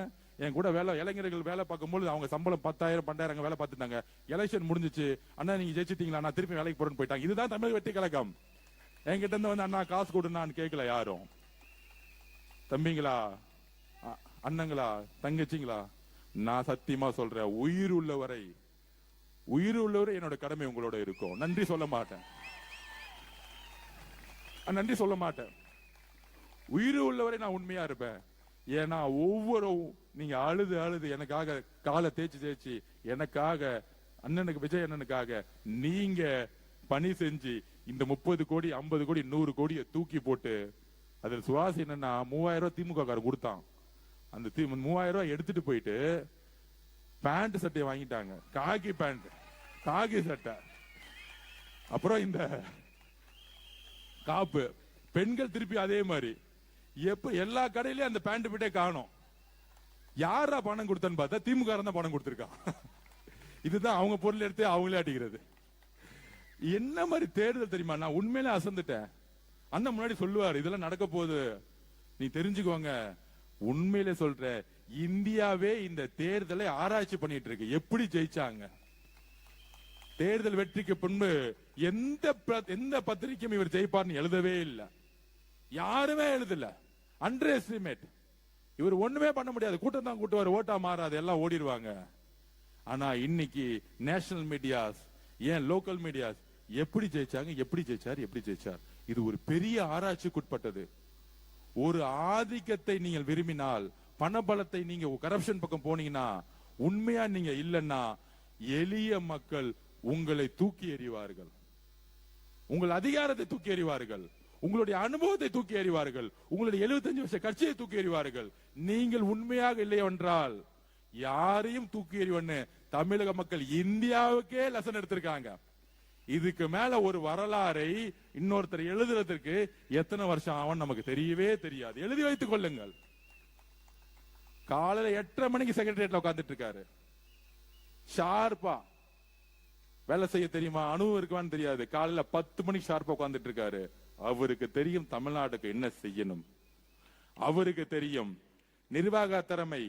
என் கூட இளைஞர்கள் வேலை பார்க்கும்போது அவங்க சம்பளம் 10,000 12,000 வேலை பார்த்துட்டாங்க. எலெக்ஷன் முடிஞ்சிச்சு, அண்ணா நீங்க ஜெயிச்சிட்டீங்களா, நான் திருப்பி வேலைக்கு போறேன்னு போயிட்டாங்க. இதுதான் தமிழக வெற்றி கழகம். என்கிட்ட இருந்து வந்து அண்ணா காசு கொடுனான்னு கேட்கல யாரும். தம்பிங்களா, அண்ணங்களா, தங்கச்சிங்களா, நான் சத்தியமா சொல்றேன், உயிர் உள்ளவரை என்னோட கடமை உங்களோட இருக்கும். நன்றி சொல்ல மாட்டேன், நன்றி சொல்ல மாட்டேன். உயிர் உள்ளவரை நான் உண்மையா இருப்பேன். ஏன்னா ஒவ்வொரு நீங்க அழுது அழுது எனக்காக காலை தேய்ச்சி எனக்காக அண்ணனுக்கு, விஜய் அண்ணனுக்காக நீங்க பணி செஞ்சு இந்த 30 கோடி 50 கோடி 100 கோடியை தூக்கி போட்டு, அதில் சுவாசி என்னன்னா 3000 ரூபாய் திமுக காரர் கொடுத்தான். அந்த 3000 ரூபாய் எடுத்துட்டு போயிட்டு பேண்ட் சட்டையை வாங்கிட்டாங்க, காகி பேண்ட், காகி சட்டை. அப்புறம் இந்த காப்பு பெண்கள் திருப்பி அதே மாதிரி. எப்ப எல்லா கடையிலயும் அந்த பேண்ட் பிட்டே காணும். யாரா பணம் கொடுத்தான்னு பார்த்தா திமுக தான் பணம் கொடுத்திருக்கான். இதுதான் அவங்க பொருள் எடுத்து அவங்களே அடிக்கிறது. என்ன மாதிரி தேர்தல் தெரியுமா? நான் உண்மையிலே அசந்துட்டேன். அண்ணன் முன்னாடி சொல்லுவார், இதெல்லாம் நடக்க போகுது, நீ தெரிஞ்சுக்கோங்க. உண்மையிலே சொல்ற, இந்தியாவே இந்த தேர்தலை ஆராய்ச்சி பண்ணிட்டு இருக்கு, எப்படி ஜெயிச்சாங்க. தேர்தல் வெற்றிக்கு பின்பு எந்த பத்திரிகையும் இவர் ஜெயிப்பார்னு எழுதவே இல்லை, யாருமே எழுதல. Under estimate. இவர் ஒண்ணுமே பண்ண முடியாது, கூட்டம் தான் கூட்டுவார், ஓட்டா மாறாது, எல்லாம் ஓடிடுவாங்க. ஆனா இன்னைக்கு நேஷனல் மீடியாஸ், ஏன் லோக்கல் மீடியாஸ் எப்படி ஜெயிச்சாங்க, எப்படி ஜெயிச்சார், இது ஒரு பெரிய ஆராய்ச்சிக்குட்பட்டது. ஒரு ஆதிக்கத்தை நீங்கள் விரும்பினால், பணபலத்தை நீங்க கரப்ஷன் பக்கம் போனீங்கன்னா, உண்மையா நீங்க இல்லைன்னா எளிய மக்கள் உங்களை தூக்கி எறிவார்கள், உங்கள் அதிகாரத்தை தூக்கி எறிவார்கள், உங்களுடைய அனுபவத்தை தூக்கி எறிவார்கள், உங்களுடைய 75 வருஷ கட்சியை தூக்கி எறிவார்கள். நீங்கள் உண்மையாக இல்லை என்றால் யாரையும் தூக்கி எறிவன்னு தமிழக மக்கள் இந்தியாவுக்கே லெசன் எடுத்திருக்காங்க. இதுக்கு மேல ஒரு வரலாறை இன்னொருத்தர் எழுதுறதுக்கு எத்தனை வருஷம் ஆகும் நமக்கு தெரியவே தெரியாது. எழுதி வைத்துக் கொள்ளுங்கள். காலையில 8:30 மணிக்கு செக்ரட்டரியேட்ல உட்கார்ந்துட்டு இருக்காரு, ஷார்ப்பா வேலை செய்ய தெரியுமா, அனுபவம் இருக்குவான்னு தெரியாது. காலையில 10 மணிக்கு ஷார்ப்பா உட்கார்ந்துட்டு இருக்காரு. அவருக்கு தெரியும் தமிழ்நாட்டுக்கு என்ன செய்யணும், அவருக்கு தெரியும். நிர்வாக திறமை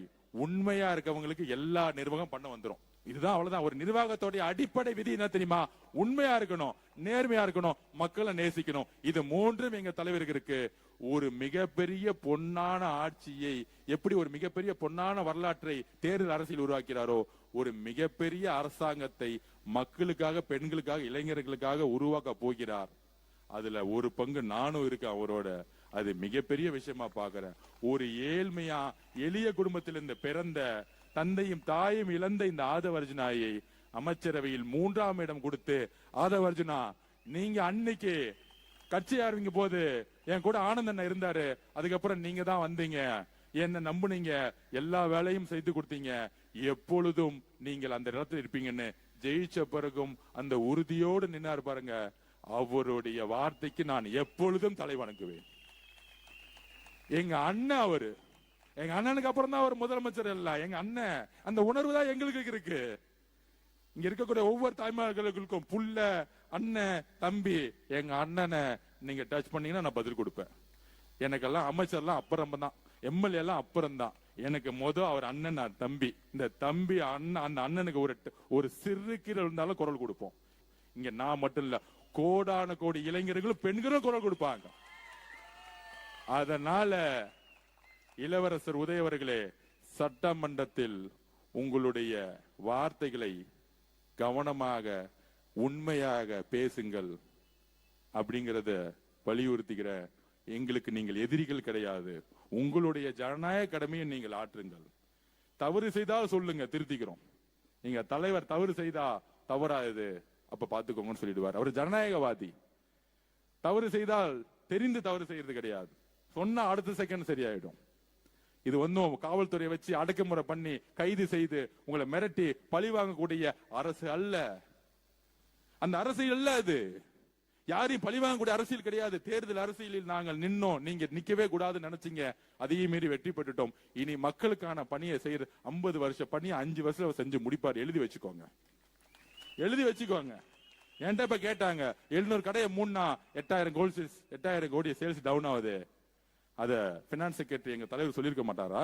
உண்மையா இருக்கவங்களுக்கு எல்லா நிர்வாகம் பண்ண வந்துரும். இதுதான், அவ்வளவுதான். ஒரு நிர்வாகத்தோட அடிப்படை விதி என்ன தெரியுமா? உண்மையா இருக்கணும், நேர்மையா இருக்கணும், மக்களை நேசிக்கணும். இது மூன்றும் எங்க தலைவருக்கு இருக்கு. ஒரு மிகப்பெரிய பொன்னான ஆட்சியை, எப்படி ஒரு மிகப்பெரிய பொன்னான வரலாற்றை தேர்தல் அரசியல் உருவாக்கிறாரோ, ஒரு மிகப்பெரிய அரசாங்கத்தை மக்களுக்காக, பெண்களுக்காக, இளைஞர்களுக்காக உருவாக்க போகிறார். அதுல ஒரு பங்கு நானும் இருக்கேன் அவரோட. அது மிகப்பெரிய விஷயமா பாக்குறேன். ஒரு ஏழ்மையா எளிய குடும்பத்தில் இருந்து பிறந்த, தந்தையும் தாயும் இழந்த இந்த ஆதவர்ஜுனாயை அமைச்சரவையில் 3ஆம் இடம் கொடுத்து, ஆதவர்ஜுனா நீங்க அன்னைக்கு கட்சி ஆரம்பிங்க போது என் கூட ஆனந்தன் இருந்தாரு, அதுக்கப்புறம் நீங்க தான் வந்தீங்க, என்ன நம்புனீங்க, எல்லா வேலையும் செய்து கொடுத்தீங்க, எப்பொழுதும் நீங்கள் அந்த இடத்துல இருப்பீங்கன்னு ஜெயிச்ச பிறகும் அந்த உறுதியோடு நின்னாரு பாருங்க. அவருடைய வார்த்தைக்கு நான் எப்பொழுதும் தலை வணங்குவேன். எங்க அண்ணன் அவரு, எங்க அண்ணனுக்கு அப்புறம் தான் அவர் முதலமைச்சர் இல்ல, எங்க அண்ணன். அந்த உணர்வு தான் எங்களுக்கு இருக்கு. இங்க இருக்கக்கூடிய ஒவ்வொரு தாய்மார்களுக்கும் புள்ள, அண்ணன், தம்பி. எங்க அண்ணனை நீங்க டச் பண்ணீங்கன்னா நான் பதில் கொடுப்பேன். எனக்கெல்லாம் அமைச்சர்லாம் அப்புறம் தான், எம்எல்ஏ எல்லாம் அப்புறம் தான். எனக்கு அவர் அண்ணன், நான் தம்பி. இந்த தம்பி அண்ணன், அந்த அண்ணனுக்கு ஒரு சிறு கீரை இருந்தாலும் குரல் கொடுப்போம். இங்க நான் மட்டும் இல்ல, கோடான கோடி இளைஞர்களும் பெண்களும் குரல் கொடுப்பாங்க. அதனால இளவரசர் உதய அவர்களே, சட்டமன்றத்தில் உங்களுடைய வார்த்தைகளை கவனமாக, உண்மையாக பேசுங்கள் அப்படிங்கறத வலியுறுத்துகிற. எங்களுக்கு நீங்கள் எதிரிகள் கிடையாது. உங்களுடைய ஜனநாயக கடமையை நீங்கள் ஆற்றுங்கள். தவறு செய்தால் சொல்லுங்க, திருத்திக்கிறோம். நீங்க தலைவர் தவறு செய்தா தவறாது அப்ப பாத்துக்கோங்கன்னு சொல்லிடுவார். அவர் ஜனநாயகவாதி. தவறு செய்தால் தெரிந்து தவறு செய்யறது கிடையாது, சொன்னா அடுத்த செகண்ட் சரியாயிடும். இது ஒன்னும் காவல்துறையை வச்சு அடக்குமுறை பண்ணி கைது செய்து உங்களை மிரட்டி பழி வாங்கக்கூடிய அரசு அல்ல. அந்த அரசியல் அல்ல அது. யாரையும் பழி வாங்கக்கூடிய அரசியல் கிடையாது. தேர்தல் அரசியலில் நாங்கள் நின்னோம், நீங்க நிக்கவே கூடாதுன்னு நினைச்சீங்க, அதையும் மீறி வெற்றி பெற்றுட்டோம். இனி மக்களுக்கான பணியை செய்யற 50 வருஷ பணியை 5 வருஷம் செஞ்சு முடிப்பார். எழுதி வச்சுக்கோங்க, எழுதி வச்சுக்கோங்க. என்கிட்ட இப்ப கேட்டாங்க, 700 கடையை மூணா 8,000 கோடி சேல்ஸ் டவுன் ஆகுது. அத பினான்ஸ் செக்ரட்டரி எங்க தலைவர் சொல்லிருக்க மாட்டாரா?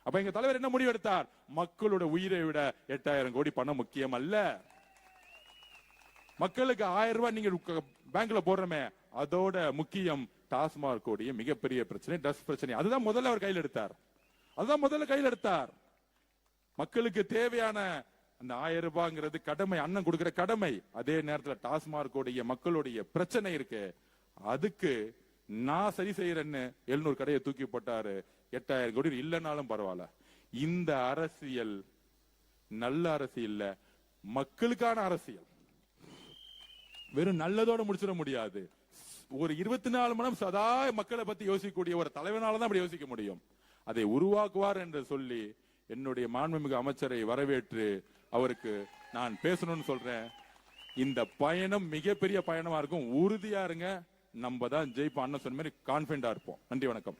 அப்ப எங்க தலைவர் என்ன முடிவு எடுத்தார்? மக்களோட உயிரை விட 8,000 கோடி பணம் முக்கியம் அல்ல. மக்களுக்கு 1000 ரூபாய் நீங்க பேங்க்ல போடுறமே, அதோட முக்கியம் டாஸ்மாக் உடைய மிகப்பெரிய பிரச்சனை ட்ரக்ஸ் பிரச்சனை. அதுதான் முதல்ல அவர் கையில் எடுத்தார். மக்களுக்கு தேவையான அந்த 1000 ரூபாய்ங்கிறது கடமை, அண்ணன் கொடுக்கிற கடமை. அதே நேரத்தில் டாஸ்மாக் உடைய மக்களுடைய பிரச்சனை இருக்கு, அதுக்கு நான் சரி செய்யறேன்னு 700 கடையை தூக்கி போட்டாரு. 8000 கோடி இல்லைனாலும் பரவாயில்ல. இந்த அரசியல் நல்ல அரசியல், மக்களுக்கான அரசியல். வெறும் நல்லதோட முடிச்சிட முடியாது. ஒரு 24 மணி நேரம் சதா மக்களை பத்தி யோசிக்கக்கூடிய ஒரு தலைவனால தான் அப்படி யோசிக்க முடியும். அதை உருவாக்குவார் என்று சொல்லி என்னுடைய மாண்புமிகு அமைச்சரை வரவேற்று அவருக்கு நான் பேசணும்னு சொல்றேன். இந்த பயணம் மிகப்பெரிய பயணமா இருக்கும். உறுதியா இருங்க, நம்ம தான் ஜெயிப்போம். அண்ணன் சொன்ன மாதிரி கான்பிடண்டா இருப்போம். நன்றி, வணக்கம்.